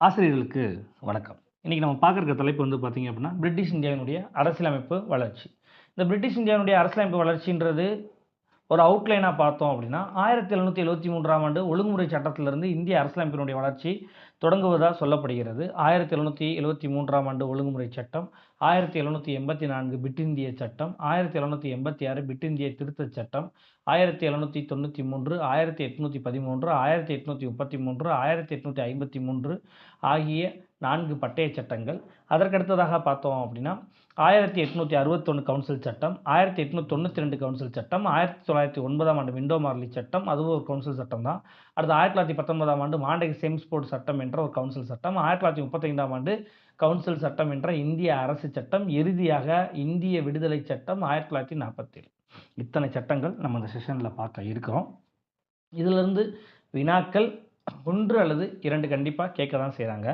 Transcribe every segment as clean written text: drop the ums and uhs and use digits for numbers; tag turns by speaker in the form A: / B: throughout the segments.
A: ஆசிரியர்களுக்கு வணக்கம். இன்னைக்கு நம்ம பார்க்குற தலைப்பு வந்து பார்த்தீங்க அப்படின்னா, பிரிட்டிஷ் இந்தியாவினுடைய அரசியலமைப்பு வளர்ச்சி. இந்த பிரிட்டிஷ் இந்தியாவினுடைய அரசியலமைப்பு வளர்ச்சின்றது ஒரு அவுட்லைனா பார்த்தோம் அப்படின்னா, 1773ஆம் ஆண்டு ஒழுங்குமுறை சட்டத்திலிருந்து இந்திய அரசியலமைப்பினுடைய வளர்ச்சி தொடங்குவதா சொல்லப்படுகிறது. 1773ஆம் ஆண்டு ஒழுங்குமுறை சட்டம், 1784 பிட் இந்திய சட்டம், 1786 பிட் இந்திய திருத்தச் சட்டம், 1793, 1813, 1833, 1853 ஆகிய 4 பட்டய சட்டங்கள். அதற்கடுத்ததாக பார்த்தோம் அப்படின்னா, 1861 கவுன்சில் சட்டம், 1892 கவுன்சில் சட்டம், 1909ஆம் ஆண்டு விண்டோ மார்லி சட்டம், அதுவும் ஒரு கவுன்சில் சட்டம் தான். அடுத்து 1919ஆம் ஆண்டு மாண்டேக் சேம்ஸ்போர்ட் சட்டம் என்ற ஒரு கவுன்சில் சட்டம், 1935ஆம் ஆண்டு கவுன்சில் சட்டம் என்ற இந்திய அரசு சட்டம், இறுதியாக இந்திய விடுதலை சட்டம் 1947. இத்தனை சட்டங்கள் நம்ம இந்த செஷனில் பார்க்க இருக்கிறோம். இதிலிருந்து வினாக்கள் 1 அல்லது 2 கண்டிப்பாக கேட்க தான் செய்கிறாங்க.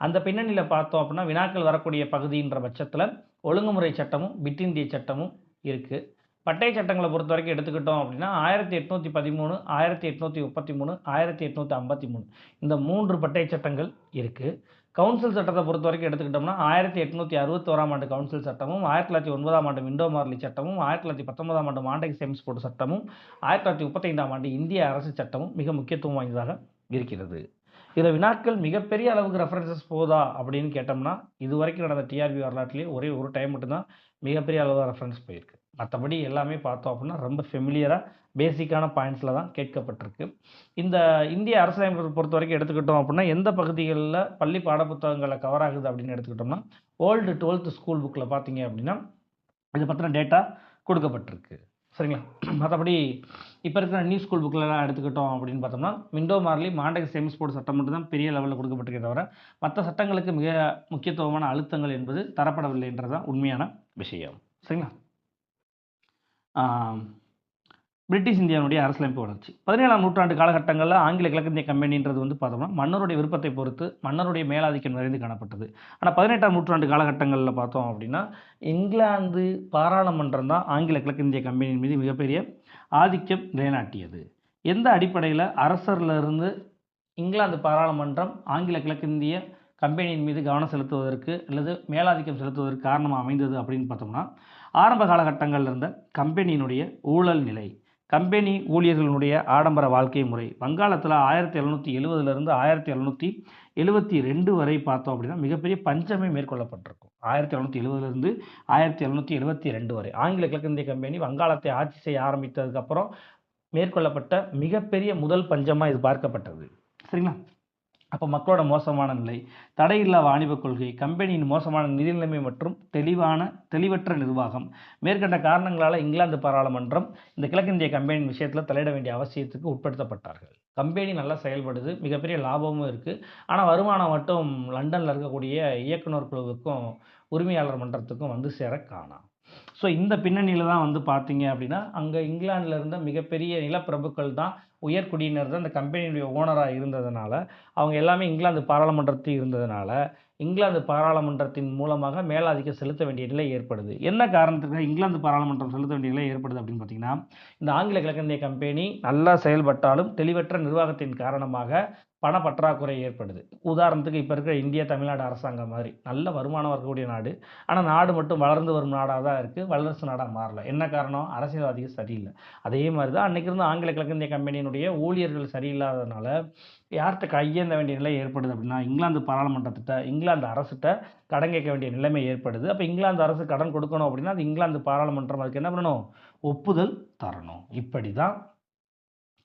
A: அந்த பின்னணியில் பார்த்தோம் அப்படின்னா, வினாக்கள் வரக்கூடிய பகுதின்ற பட்சத்தில் ஒழுங்குமுறை சட்டமும் பிட் இந்திய சட்டமும் இருக்குது. பட்டய சட்டங்களை பொறுத்த வரைக்கும் எடுத்துக்கிட்டோம் அப்படின்னா 1813, 1833, 1853 இந்த 3 பட்டய சட்டங்கள் இருக்குது. கவுன்சில் சட்டத்தை பொறுத்த வரைக்கும் எடுத்துக்கிட்டோம்னா 1861ஆம் ஆண்டு கவுன்சில் சட்டமும், 1909ஆம் ஆண்டு விண்டோ மார்லி சட்டமும், 1919ஆம் ஆண்டு மாண்டேக் சேம்ஸ்போர்ட் சட்டமும், 1935ஆம் ஆண்டு இந்திய அரசு சட்டமும் மிக முக்கியத்துவம் வாய்ந்ததாக இருக்கிறது. இதில் வினாக்கள் மிகப்பெரிய அளவுக்கு ரெஃபரன்சஸ் போதா அப்படின்னு கேட்டோம்னா, இது வரைக்கும் நடந்த டிஆர்பி வரலாற்றுலேயே ஒரே ஒரு டைம் மட்டும்தான் மிகப்பெரிய அளவில் ரெஃபரன்ஸ் போயிருக்கு. மற்றபடி எல்லாமே பார்த்தோம் அப்படின்னா ரொம்ப ஃபெமிலியராக பேசிக்கான பாயிண்ட்ஸில் தான் கேட்கப்பட்டிருக்கு. இந்த இந்திய அரசியலமைப்பை பொறுத்த வரைக்கும் எடுத்துக்கிட்டோம் அப்படின்னா, எந்த பகுதிகளில் பள்ளி பாடப்புத்தகங்களில் கவர் ஆகுது அப்படின்னு எடுத்துக்கிட்டோம்னா, ஓல்டு 12th ஸ்கூல் புக்கில் பார்த்தீங்க அப்படின்னா இதை பற்றின டேட்டா கொடுக்கப்பட்டிருக்கு. சரிங்களா? மற்றபடி இப்போ இருக்கிற நியூ ஸ்கூல் புக்கிலலாம் எடுத்துக்கிட்டோம் அப்படின்னு பார்த்தோம்னா, விண்டோ மார்லி மாண்டேக் சேம்ஸ்போர்ட் சட்டம் மட்டும் தான் பெரிய லெவலில் கொடுக்கப்பட்டிருக்கே தவிர, மற்ற சட்டங்களுக்கு மிக முக்கியத்துவமான அழுத்தங்கள் என்பது தரப்படவில்லைன்றது தான் உண்மையான விஷயம். சரிங்களா? பிரிட்டிஷ் இந்தியாவுடைய அரசியலமைப்பு வளர்ச்சி 17ஆம் நூற்றாண்டு காலகட்டங்களில் ஆங்கில கிழக்கிந்திய கம்பெனின்றது வந்து பார்த்தோம்னா மன்னருடைய விருப்பத்தை பொறுத்து மன்னருடைய மேலாதிக்கம் நிறைந்து காணப்பட்டது. ஆனால் 18ஆம் நூற்றாண்டு காலகட்டங்களில் பார்த்தோம் அப்படின்னா, இங்கிலாந்து பாராளுமன்றம் தான் ஆங்கில கிழக்கிந்திய கம்பெனியின் மீது மிகப்பெரிய ஆதிக்கம் நிலைநாட்டியது. எந்த அடிப்படையில் அரசரிலிருந்து இங்கிலாந்து பாராளுமன்றம் ஆங்கில கிழக்கிந்திய கம்பெனியின் மீது கவனம் செலுத்துவதற்கு அல்லது மேலாதிக்கம் செலுத்துவதற்கு காரணமாக அமைந்தது அப்படின்னு பார்த்தோம்னா, ஆரம்ப காலகட்டங்களில் இருந்த கம்பெனியினுடைய ஊழல் நிலை, கம்பெனி ஊழியர்களுடைய ஆடம்பர வாழ்க்கை முறை, வங்காளத்தில் 1770 1772 வரை பார்த்தோம் அப்படின்னா மிகப்பெரிய பஞ்சமே மேற்கொள்ளப்பட்டிருக்கும். 1770 1772 வரை ஆங்கில கிழக்கிந்திய கம்பெனி வங்காளத்தை ஆட்சி செய்ய ஆரம்பித்ததுக்கப்புறம் மேற்கொள்ளப்பட்ட மிகப்பெரிய முதல் பஞ்சமாக இது பார்க்கப்பட்டது. சரிங்களா? அப்போ மக்களோட மோசமான நிலை, தடையில்லா வாணிப கொள்கை, கம்பெனியின் மோசமான நிதி நிலைமை மற்றும் தெளிவற்ற நிர்வாகம், மேற்கண்ட காரணங்களால் இங்கிலாந்து பாராளுமன்றம் இந்த கிழக்கிந்திய கம்பெனியின் விஷயத்தில் தலையிட வேண்டிய அவசியத்துக்கு உட்படுத்தப்பட்டார்கள். கம்பெனி நல்லா செயல்படுது, மிகப்பெரிய லாபமும் இருக்குது. ஆனால் வருமானம் மட்டும் லண்டனில் இருக்கக்கூடிய இயக்குனர் குழுவுக்கும் உரிமையாளர் மன்றத்துக்கும் வந்து சேர காணாம். ஸோ இந்த பின்னணியில் தான் வந்து பார்த்தீங்க அப்படின்னா, அங்கே இங்கிலாந்தில் இருந்த மிகப்பெரிய நிலப்பிரபுக்கள் தான் உயர்குடியினர் தான் இந்த கம்பெனியுடைய ஓனராக இருந்ததுனால, அவங்க எல்லாமே இங்கிலாந்து பாராளுமன்றத்தில் இருந்ததுனால, இங்கிலாந்து பாராளுமன்றத்தின் மூலமாக மேலாதிக்கம் செலுத்த வேண்டிய நிலை ஏற்படுது. என்ன காரணத்துக்கு இங்கிலாந்து பாராளுமன்றம் செலுத்த வேண்டிய நிலை ஏற்படுது அப்படின்னு பார்த்தீங்கன்னா, இந்த ஆங்கில கிழக்கிந்திய கம்பெனி நல்லா செயல்பட்டாலும் தெளிவற்ற நிர்வாகத்தின் காரணமாக பண பற்றாக்குறை ஏற்படுது. உதாரணத்துக்கு இப்போ இருக்கிற இந்தியா, தமிழ்நாடு அரசாங்கம் மாதிரி நல்ல வருமானம் வரக்கூடிய நாடு. ஆனால் நாடு மட்டும் வளர்ந்து வரும் நாடாக தான் இருக்குது, வல்லரசு நாடாக மாறல. என்ன காரணம்? அரசியல்வாதிகள் சரியில்லை. அதே மாதிரி தான் அன்றைக்கி இருந்த ஆங்கில கிழக்கிந்திய கம்பெனியினுடைய ஊழியர்கள் சரியில்லாததுனால யார்கிட்ட கையேந்த வேண்டிய நிலை ஏற்படுது அப்படின்னா, இங்கிலாந்து பாராளுமன்றத்திட்ட, இங்கிலாந்து அரசுகிட்ட கடன் கேட்க வேண்டிய நிலைமை ஏற்படுது. அப்போ இங்கிலாந்து அரசு கடன் கொடுக்கணும் அப்படின்னா அது இங்கிலாந்து பாராளுமன்றம் அதுக்கு என்ன பண்ணணும்? ஒப்புதல் தரணும். இப்படி தான்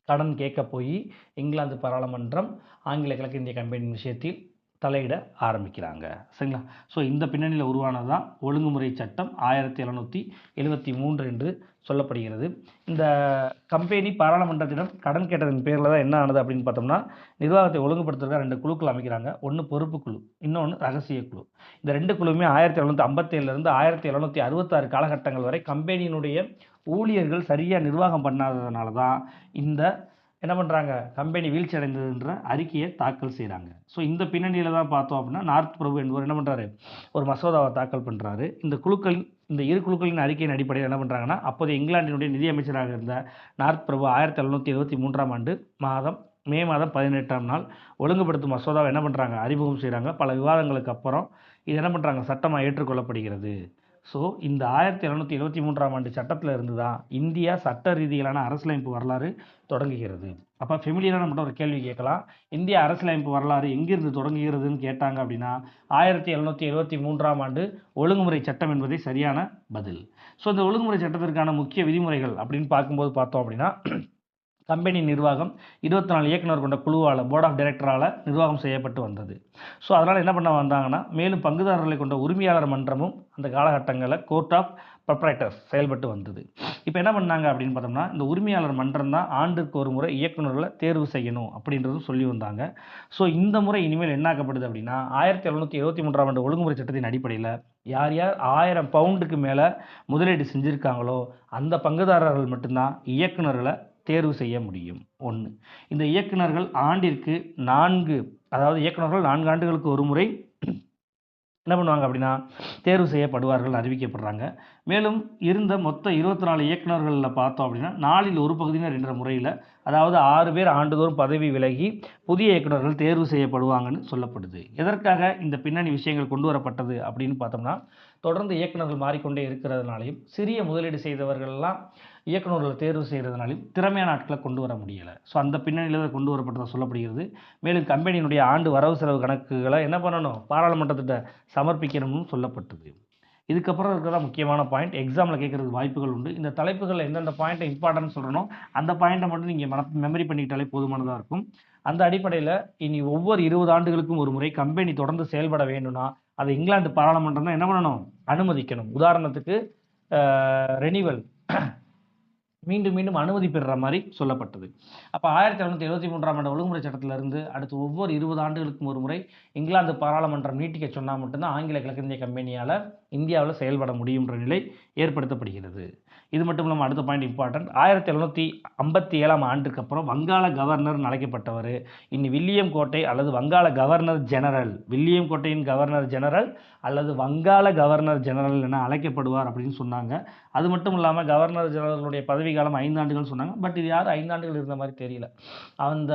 A: கடன் கேட்க போய் இங்கிலாந்து பாராளுமன்றம் ஆங்கில கிழக்கிந்திய கம்பெனி விஷயத்தில் தலையிட ஆரம்பிக்கிறாங்க. சரிங்களா? ஸோ இந்த பின்னணியில் உருவானது தான் ஒழுங்குமுறை சட்டம் 1773 என்று சொல்லப்படுகிறது. இந்த கம்பெனி பாராளுமன்றத்திடம் கடன் கேட்டதன் பேரில் தான் என்ன ஆனது அப்படின்னு பார்த்தோம்னா, நிர்வாகத்தை ஒழுங்குபடுத்துறதுக்காக 2 குழுக்கள் அமைக்கிறாங்க. ஒன்று பொறுப்பு குழு, இன்னொன்று ரகசிய குழு. இந்த 2 குழுவுமே 1757 1766 காலகட்டங்கள் வரை கம்பெனியினுடைய ஊழியர்கள் சரியாக நிர்வாகம் பண்ணாததுனால தான் இந்த என்ன பண்ணுறாங்க, கம்பெனி வீழ்ச்சி அடைந்ததுன்ற அறிக்கையை தாக்கல் செய்கிறாங்க. ஸோ இந்த பின்னணியில் தான் பார்த்தோம் அப்படின்னா, நார்த் பிரபு என்பவர் என்ன பண்ணுறாரு, ஒரு மசோதாவை தாக்கல் பண்ணுறாரு. இந்த இரு குழுக்களின் அறிக்கையின் அடிப்படையில் என்ன பண்ணுறாங்கன்னா, அப்போதைய இங்கிலாந்தினுடைய நிதியமைச்சராக இருந்த நார்த் பிரபு 1773ஆம் ஆண்டு மாதம் மே மாதம் 18ஆம் நாள் ஒழுங்குபடுத்தும் மசோதாவை என்ன பண்ணுறாங்க, அறிமுகம் செய்கிறாங்க. பல விவாதங்களுக்கு அப்புறம் இது என்ன பண்ணுறாங்க, சட்டமாக ஏற்றுக்கொள்ளப்படுகிறது. ஸோ இந்த 1773ஆம் ஆண்டு சட்டத்தில் இருந்து தான் இந்தியா சட்ட ரீதியிலான அரசியலமைப்பு வரலாறு தொடங்குகிறது. அப்போ ஃபெமிலியராக மட்டும் ஒரு கேள்வி கேட்கலாம், இந்திய அரசியலமைப்பு வரலாறு எங்கிருந்து தொடங்குகிறதுன்னு கேட்டாங்க அப்படின்னா 1773ஆம் ஆண்டு ஒழுங்குமுறை சட்டம் என்பதே சரியான பதில். ஸோ இந்த ஒழுங்குமுறை சட்டத்திற்கான முக்கிய விதிமுறைகள் அப்படின்னு பார்க்கும்போது பார்த்தோம் அப்படின்னா, கம்பெனி நிர்வாகம் 24 இயக்குனர் கொண்ட குழுவால், போர்ட் ஆஃப் டைரக்டரால் நிர்வாகம் செய்யப்பட்டு வந்தது. ஸோ அதனால் என்ன பண்ண வந்தாங்கன்னா, மேலும் பங்குதாரர்களை கொண்ட உரிமையாளர் மன்றமும் அந்த காலகட்டங்களில் கோர்ட் ஆஃப் ப்ரொப்ரைட்டர்ஸ் செயல்பட்டு வந்தது. இப்போ என்ன பண்ணாங்க அப்படின்னு பார்த்தோம்னா, இந்த உரிமையாளர் மன்றம் தான் ஆண்டுக்கு ஒரு முறை இயக்குநர்களை தேர்வு செய்யணும் அப்படின்றதும் சொல்லி வந்தாங்க. ஸோ இந்த முறை இனிமேல் என்ன ஆக்கப்படுது அப்படின்னா, 1773ஆம் ஆண்டு ஒழுங்குமுறை சட்டத்தின் அடிப்படையில் யார் யார் 1000 பவுண்டுக்கு மேலே முதலீடு செஞ்சுருக்காங்களோ அந்த பங்குதாரர்கள் மட்டும்தான் இயக்குநர்களை தேர்வு செய்ய முடியும். 1. இந்த இயக்குநர்கள் ஆண்டிற்கு 4, அதாவது இயக்குநர்கள் 4 ஆண்டுகளுக்கு ஒரு முறை என்ன பண்ணுவாங்க அப்படின்னா தேர்வு செய்யப்படுவார்கள் அறிவிக்கப்படுறாங்க. மேலும் இருந்த மொத்த 24 இயக்குநர்களில் பார்த்தோம் அப்படின்னா 4இல் ஒரு பகுதியினர் என்ற முறையில், அதாவது 6 பேர் ஆண்டுதோறும் பதவி விலகி புதிய இயக்குநர்கள் தேர்வு செய்யப்படுவாங்கன்னு சொல்லப்படுது. எதற்காக இந்த பின்னணி விஷயங்கள் கொண்டு வரப்பட்டது அப்படின்னு பார்த்தோம்னா, தொடர்ந்து இயக்குநர்கள் மாறிக்கொண்டே இருக்கிறதுனாலையும் சிறிய முதலீடு செய்தவர்கள்லாம் இயக்குநர்களை தேர்வு செய்கிறதுனாலையும் திறமையான ஆட்களை கொண்டு வர முடியலை. ஸோ அந்த பின்னணியில் தான் கொண்டு வரப்பட்டதாக சொல்லப்படுகிறது. மேலும் கம்பெனியினுடைய ஆண்டு வரவு செலவு கணக்குகளை என்ன பண்ணணும், பாராளுமன்றத்திட்ட சமர்ப்பிக்கணும்னு சொல்லப்பட்டது. இதுக்கப்புறம் இருக்கிற முக்கியமான பாயிண்ட், எக்ஸாமில் கேட்குறதுக்கு வாய்ப்புகள் உண்டு. இந்த தலைப்புகளில் எந்தெந்த பாயிண்ட்டை இம்பார்ட்டன்ட் சொல்கிறனோ அந்த பாயிண்ட்டை மட்டும் நீங்கள் மெமரி பண்ணிக்கிட்டாலே போதுமானதாக இருக்கும். அந்த அடிப்படையில் இனி ஒவ்வொரு 20 ஆண்டுகளுக்கும் ஒரு முறை கம்பெனி தொடர்ந்து செயல்பட வேண்டும்னா அதை இங்கிலாந்து பாராளுமன்றம் தான் என்ன பண்ணணும், அனுமதிக்கணும். உதாரணத்துக்கு ரெனிவல் மீண்டும் மீண்டும் அனுமதி பெறுற மாதிரி சொல்லப்பட்டது. அப்போ 1773ஆம் ஆண்டு ஒழுங்குமுறை சட்டத்திலிருந்து அடுத்து ஒவ்வொரு 20 ஆண்டுகளுக்கும் ஒரு முறை இங்கிலாந்து பாராளுமன்றம் நீட்டிக்க சொன்னால் மட்டும்தான் ஆங்கில கிழக்கிந்திய கம்பெனியால் இந்தியாவில் செயல்பட முடியுன்ற நிலை ஏற்படுத்தப்படுகிறது. இது மட்டும் இல்லாமல் அடுத்த பாயிண்ட் இம்பார்ட்டன்ட், 1757ஆம் ஆண்டுக்கு அப்புறம் வங்காள கவர்னர் அழைக்கப்பட்டவர் இனி வில்லியம் கோட்டை அல்லது வங்காள கவர்னர் ஜெனரல், வில்லியம் கோட்டையின் கவர்னர் ஜெனரல் அல்லது வங்காள கவர்னர் ஜெனரல் என அழைக்கப்படுவார் அப்படின்னு சொன்னாங்க. அது மட்டும் இல்லாமல் கவர்னர் ஜெனரலுடைய பதவி காலம் 5 ஆண்டுகள் சொன்னாங்க. பட் இது யார் 5 ஆண்டுகள் இருந்த மாதிரி தெரியல. அந்த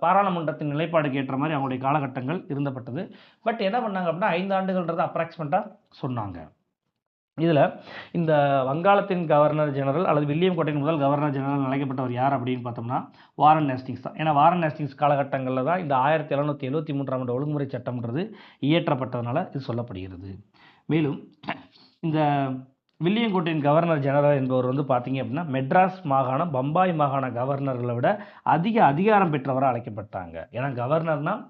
A: பாராளுமன்றத்தின் நிலைப்பாடுக்கு ஏற்ற மாதிரி அவங்களுடைய காலகட்டங்கள் இருந்தப்பட்டது. பட் என்ன பண்ணாங்க அப்படின்னா 5 ஆண்டுகள்ன்றதை அப்ராக்சிமேட்டாக சொன்னாங்க. இதில் இந்த வங்காளத்தின் கவர்னர் ஜெனரல் அல்லது வில்லியம் கோட்டையின் முதல் கவர்னர் ஜெனரல் அழைக்கப்பட்டவர் யார் அப்படின்னு பார்த்தோம்னா வாரன் ஹேஸ்டிங்ஸ் தான். ஏன்னா வாரன் ஹேஸ்டிங்ஸ் காலகட்டங்களில் தான் இந்த 1773ஆம் ஆண்டு ஒழுங்குமுறை சட்டம்ன்றது இயற்றப்பட்டதுனால இது சொல்லப்படுகிறது. மேலும் இந்த வில்லியம் கோட்டையின் கவர்னர் ஜெனரல் என்பவர் வந்து பார்த்தீங்க அப்படின்னா மெட்ராஸ் மாகாணம், பம்பாய் மாகாண கவர்னர்களை விட அதிக அதிகாரம் பெற்றவராக அழைக்கப்பட்டாங்க. ஏன்னா கவர்னர்னால்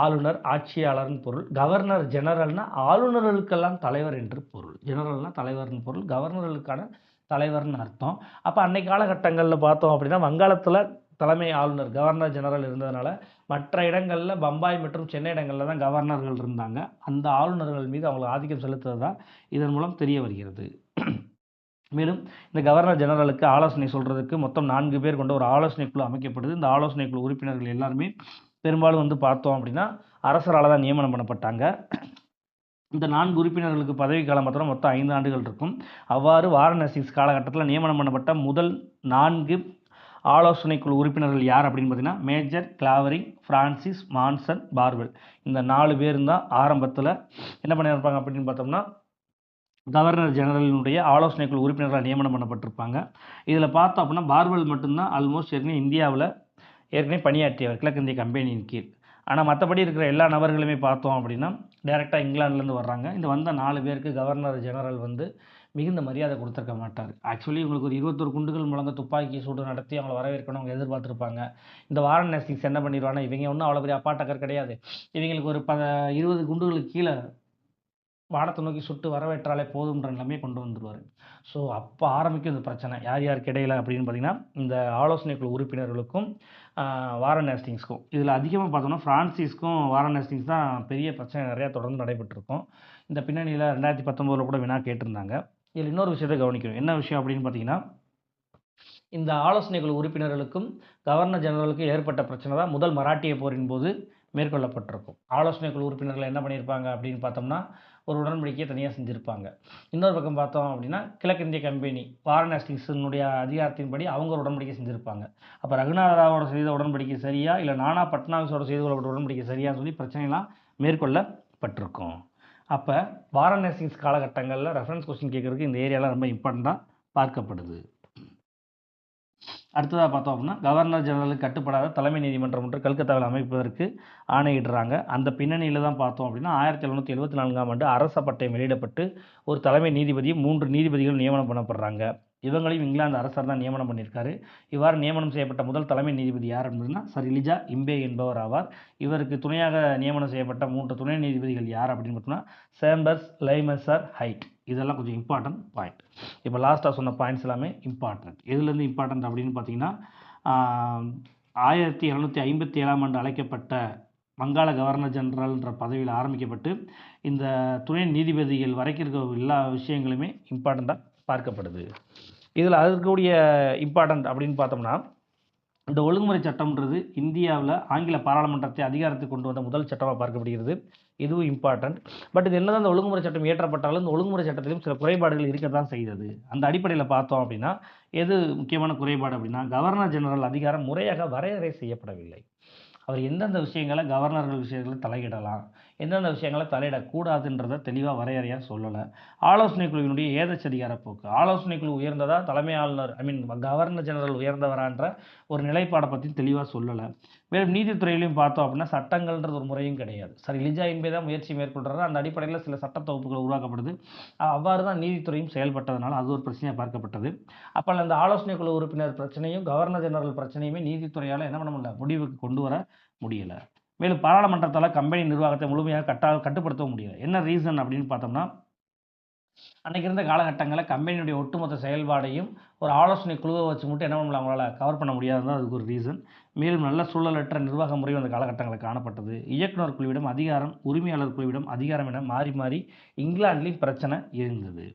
A: ஆளுநர், ஆட்சியாளர்னு பொருள். கவர்னர் ஜெனரல்னா ஆளுநர்களுக்கெல்லாம் தலைவர் என்று பொருள். ஜெனரல்னால் தலைவர்னு பொருள், கவர்னர்களுக்கான தலைவர்னு அர்த்தம். அப்போ அன்னைக்கு காலகட்டங்களில் பார்த்தோம் அப்படின்னா வங்காளத்தில் தலைமை ஆளுநர் கவர்னர் ஜெனரல் இருந்ததுனால மற்ற இடங்களில் பம்பாய் மற்றும் சென்னை இடங்களில் தான் கவர்னர்கள் இருந்தாங்க. அந்த ஆளுநர்கள் மீது அவங்களுக்கு ஆதிக்கம் செலுத்துவது தான் இதன் மூலம் தெரிய வருகிறது. மேலும் இந்த கவர்னர் ஜெனரலுக்கு ஆலோசனை சொல்கிறதுக்கு மொத்தம் 4 பேர் கொண்ட ஒரு ஆலோசனை குழு அமைக்கப்படுது. இந்த ஆலோசனை குழு உறுப்பினர்கள் எல்லாருமே பெரும்பாலும் வந்து பார்த்தோம் அப்படின்னா அரசரால் தான் நியமனம் பண்ணப்பட்டாங்க. இந்த 4 உறுப்பினர்களுக்கு பதவி காலம் பார்த்தோம்னா மொத்தம் 5 ஆண்டுகள் இருக்கும். அவ்வாறு வாரன் ஹேஸ்டிங்ஸ் காலகட்டத்தில் நியமனம் பண்ணப்பட்ட முதல் 4 ஆலோசனை குழு உறுப்பினர்கள் யார் அப்படின்னு பார்த்தீங்கன்னா மேஜர் கிளாவரிங், ஃப்ரான்சிஸ், மான்சன், பார்வெல். இந்த 4 பேரும் தான் ஆரம்பத்தில் என்ன பண்ணியிருப்பாங்க அப்படின்னு பார்த்தோம்னா கவர்னர் ஜெனரலினுடைய ஆலோசனை குழு உறுப்பினர்களாக நியமனம் பண்ணப்பட்டிருப்பாங்க. இதில் பார்த்தோம் அப்படின்னா பார்வெல் மட்டும்தான் ஆல்மோஸ்ட் இந்தியாவில் ஏற்கனவே பணியாற்றியவர் கிழக்கிந்திய கம்பெனியின் கீழ். ஆனால் மற்றபடி இருக்கிற எல்லா நபர்களுமே பார்த்தோம் அப்படின்னா டைரெக்டாக இங்கிலாந்துலேருந்து வர்றாங்க. இந்த வந்த 4 பேருக்கு கவர்னர் ஜெனரல் வந்து மிகுந்த மரியாதை கொடுத்துருக்க மாட்டார். ஆக்சுவலி இவங்களுக்கு ஒரு 21 குண்டுகள் முழங்க துப்பாக்கி சூடு நடத்தி அவங்களை வரவேற்கணும் அவங்க எதிர்பார்த்துருப்பாங்க. இந்த வாரன் ஹேஸ்டிங்ஸ் என்ன பண்ணிடுவாங்கன்னா இவங்க ஒன்றும் அவ்வளோ பெரிய அப்பாட்டக்கர் கிடையாது, இவங்களுக்கு ஒரு 20 குண்டுகளுக்கு கீழே வானத்தை நோக்கி சுட்டு வரவேற்றாலே போதுன்ற நிலைமையை கொண்டு வந்துடுவார். ஸோ அப்போ ஆரம்பிக்கும் இந்த பிரச்சனை யார் யாருக்கு இடையில அப்படின்னு பார்த்தீங்கன்னா இந்த ஆலோசனை குழு உறுப்பினர்களுக்கும் வாரன் ஹேஸ்டிங்ஸ்க்கும். இதில் அதிகமாக பார்த்தோம்னா ஃப்ரான்சிஸ்க்கும் வாரன் ஹேஸ்டிங்ஸ் தான் பெரிய பிரச்சனை நிறையா தொடர்ந்து நடைபெற்றிருக்கும். இந்த பின்னணியில் 2019 கூட வினா கேட்டிருந்தாங்க. இதில் இன்னொரு விஷயத்தை கவனிக்கணும். என்ன விஷயம் அப்படின்னு பார்த்தீங்கன்னா இந்த ஆலோசனை குழு உறுப்பினர்களுக்கும் கவர்னர் ஜெனரலுக்கும் ஏற்பட்ட பிரச்சனை தான் முதல் மராட்டிய போரின் போது மேற்கொள்ளப்பட்டிருக்கும். ஆலோசனை குழு உறுப்பினர்கள் என்ன பண்ணியிருப்பாங்க அப்படின்னு பார்த்தோம்னா, ஒரு உடன்படிக்கையை தனியாக செஞ்சுருப்பாங்க. இன்னொரு பக்கம் பார்த்தோம் அப்படின்னா, கிழக்கிந்திய கம்பெனி வாரன் ஹேஸ்டிங்ஸினுடைய அதிகாரத்தின்படி அவங்க ஒரு உடன்படிக்கை செஞ்சுருப்பாங்க. அப்போ ரகுநாதராவோட செய்த உடன்படிக்கை சரியா, இல்லை நானா பட்னாவிஸோட செய்து கொள்ளப்பட்ட உடன்படிக்கை சரியான்னு சொல்லி பிரச்சனைலாம் மேற்கொள்ளப்பட்டிருக்கும். அப்போ வாரன் ஹேஸ்டிங்ஸ் காலகட்டங்களில் ரெஃபரன்ஸ் கொஸ்டின் கேட்குறதுக்கு இந்த ஏரியாலாம் ரொம்ப இம்பார்ட்டண்ட்டாக பார்க்கப்படுது. அடுத்ததாக பார்த்தோம் அப்படின்னா, கவர்னர் ஜெனரலுக்கு கட்டுப்படாத தலைமை நீதிமன்றம் ஒன்று கல்கத்தாவில் அமைப்பதற்கு ஆணையிடுறாங்க. அந்த பின்னணியில் தான் பார்த்தோம் அப்படின்னா 1774ஆம் ஆண்டு அரச பட்டயம் வெளியிடப்பட்டு ஒரு தலைமை நீதிபதியும் 3 நீதிபதிகள் நியமனம் பண்ணப்படுறாங்க. இவங்களையும் இங்கிலாந்து அரசர் தான் நியமனம் பண்ணியிருக்காரு. இவ்வாறு நியமனம் செய்யப்பட்ட முதல் தலைமை நீதிபதி யார் அப்படின்னா சர் எலிஜா இம்பே என்பவர் ஆவார். இவருக்கு துணையாக நியமனம் செய்யப்பட்ட 3 துணை நீதிபதிகள் யார் அப்படின்னு பார்த்தோம்னா சேம்பர்ஸ், லைமசர், ஹைட். இதெல்லாம் கொஞ்சம் இம்பார்ட்டன்ட் பாயிண்ட். இப்போ லாஸ்ட்டாக சொன்ன பாயிண்ட்ஸ் எல்லாமே இம்பார்ட்டன்ட். எதுலேருந்து இம்பார்ட்டன்ட் அப்படின்னு பார்த்தீங்கன்னா 1757ஆம் ஆண்டு அழைக்கப்பட்ட வங்காள கவர்னர் ஜெனரல்ன்ற பதவியில் ஆரம்பிக்கப்பட்டு இந்த துணை நீதிபதிகள் வரைக்கும் இருக்க எல்லா விஷயங்களுமே இம்பார்ட்டண்ட்டாக பார்க்கப்படுது. இதில் இருக்கக்கூடிய இம்பார்ட்டன்ட் அப்படின்னு பார்த்தோம்னா, இந்த ஒழுங்குமுறை சட்டம்ன்றது இந்தியாவில் ஆங்கில பாராளுமன்றத்தை அதிகாரத்துக்கு கொண்டு வந்த முதல் சட்டமாக பார்க்கப்படுகிறது. இதுவும் இம்பார்ட்டன்ட். பட் இது என்னதான் இந்த ஒழுங்குமுறை சட்டம் இயற்றப்பட்டாலும் இந்த ஒழுங்குமுறை சட்டத்திலும் சில குறைபாடுகள் இருக்க தான் செய்தது. அந்த அடிப்படையில் பார்த்தோம் அப்படின்னா எது முக்கியமான குறைபாடு அப்படின்னா, கவர்னர் ஜெனரல் அதிகாரம் முறையாக வரையறை செய்யப்படவில்லை. அவர் எந்தெந்த விஷயங்களை கவர்னர்கள் விஷயங்களை தலையிடலாம், எந்தெந்த விஷயங்களை தலையிடக்கூடாதுன்றதை தெளிவாக வரையறையாக சொல்லலை. ஆலோசனை குழுவினுடைய ஏதச்சதிகார போக்கு, ஆலோசனை குழு உயர்ந்ததா, தலைமை ஆளுநர் கவர்னர் ஜெனரல் உயர்ந்தவரான்ற ஒரு நிலைப்பாடை பற்றி தெளிவாக சொல்லலை. மேலும் நீதித்துறையிலையும் பார்த்தோம் அப்படின்னா சட்டங்கள்ன்றது ஒரு முறையும் கிடையாது. சரி, எலிஜா இம்பே தான் முயற்சி மேற்கொள்கிறாரு. அந்த அடிப்படையில் சில சட்ட தொகுப்புகள் உருவாக்கப்படுது. அவ்வாறு தான் நீதித்துறையும் செயல்பட்டதுனால அது ஒரு பிரச்சனையாக பார்க்கப்பட்டது. அப்போ அந்த ஆலோசனை குழு உறுப்பினர் பிரச்சனையும் கவர்னர் ஜெனரல் பிரச்சனையுமே நீதித்துறையால் என்ன பண்ண முடியல, முடிவுக்கு கொண்டு வர முடியலை. மேலும் பாராளுமன்றத்தால் கம்பெனி நிர்வாகத்தை முழுமையாக கட்டுப்படுத்தவும் முடியலை. என்ன ரீசன் அப்படின்னு பார்த்தோம்னா, அன்றைக்கி இருந்த காலகட்டங்களில் கம்பெனியுடைய ஒட்டுமொத்த செயல்பாடையும் ஒரு ஆலோசனை குழுவை வச்சு மட்டும் என்ன பண்ணல, அவங்களால கவர் பண்ண முடியாதுதான் அதுக்கு ஒரு ரீசன். மேலும் நல்ல சூழலற்ற நிர்வாக முறையும் அந்த காலகட்டங்களில் காணப்பட்டது. இயக்குனர் குழுவிடம் அதிகாரம், உரிமையாளர் குழுவிடம் அதிகாரம் என மாறி மாறி இங்கிலாந்துலேயும் பிரச்சனை இருந்தது.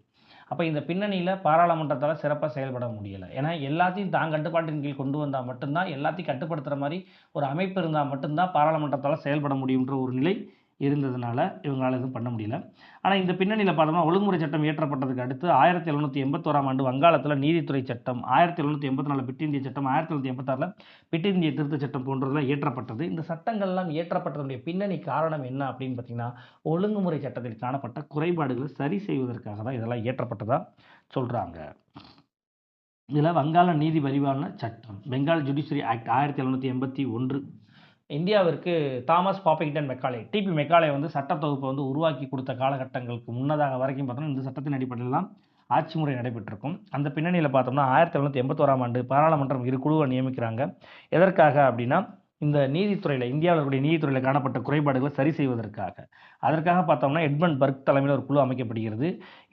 A: அப்போ இந்த பின்னணியில் பாராளுமன்றத்தால் சிறப்பாக செயல்பட முடியலை. ஏன்னா எல்லாத்தையும் தான் கட்டுப்பாட்டின் கீழ் கொண்டு வந்தால் மட்டும்தான், எல்லாத்தையும் கட்டுப்படுத்துகிற மாதிரி ஒரு அமைப்பு இருந்தால் மட்டும்தான் பாராளுமன்றத்தால் செயல்பட முடியுன்ற ஒரு நிலை இருந்ததுனால இவங்களால் எதுவும் பண்ண முடியல. ஆனால் இந்த பின்னணியில் பார்த்தோம்னா ஒழுங்குமுறை சட்டம் இயற்றப்பட்டதுக்கு அடுத்து 1781ஆம் ஆண்டு வங்காளத்தில் நீதித்துறை சட்டம், 1784 பிட் இந்திய சட்டம், 1786 பிட் இந்திய திருத்த சட்டம் போன்றதெல்லாம் இயற்றப்பட்டது. இந்த சட்டங்கள்லாம் இயற்றப்பட்டதுடைய பின்னணி காரணம் என்ன அப்படின்னு பார்த்தீங்கன்னா, ஒழுங்குமுறை சட்டத்தில் காணப்பட்ட குறைபாடுகளை சரி செய்வதற்காக தான் இதெல்லாம் இயற்றப்பட்டதாக சொல்கிறாங்க. இதில் வங்காள நீதி பரிபாலன சட்டம், பெங்கால் ஜுடிஷியரி ஆக்ட் 1781, இந்தியாவிற்கு தாமஸ் பாப்பிங்டன் மெக்காலே, டிபி மெக்காலே சட்ட தொகுப்பை உருவாக்கி கொடுத்த காலகட்டங்களுக்கு முன்னதாக வரைக்கும் பார்த்தோம்னா இந்த சட்டத்தின் அடிப்படையில் தான் ஆட்சி முறை நடைபெற்றிருக்கும். அந்த பின்னணியில் பார்த்தோம்னா 1781ஆம் ஆண்டு பாராளுமன்றம் 2 குழுவை நியமிக்கிறாங்க. எதற்காக அப்படின்னா, இந்த நீதித்துறையில் இந்தியாவில் இருக்கக்கூடிய நீதித்துறையில் காணப்பட்ட குறைபாடுகளை சரி செய்வதற்காக. அதற்காக பார்த்தோம்னா எட்மண்ட் பர்க் தலைமையில் ஒரு குழு அமைக்கப்படுகிறது.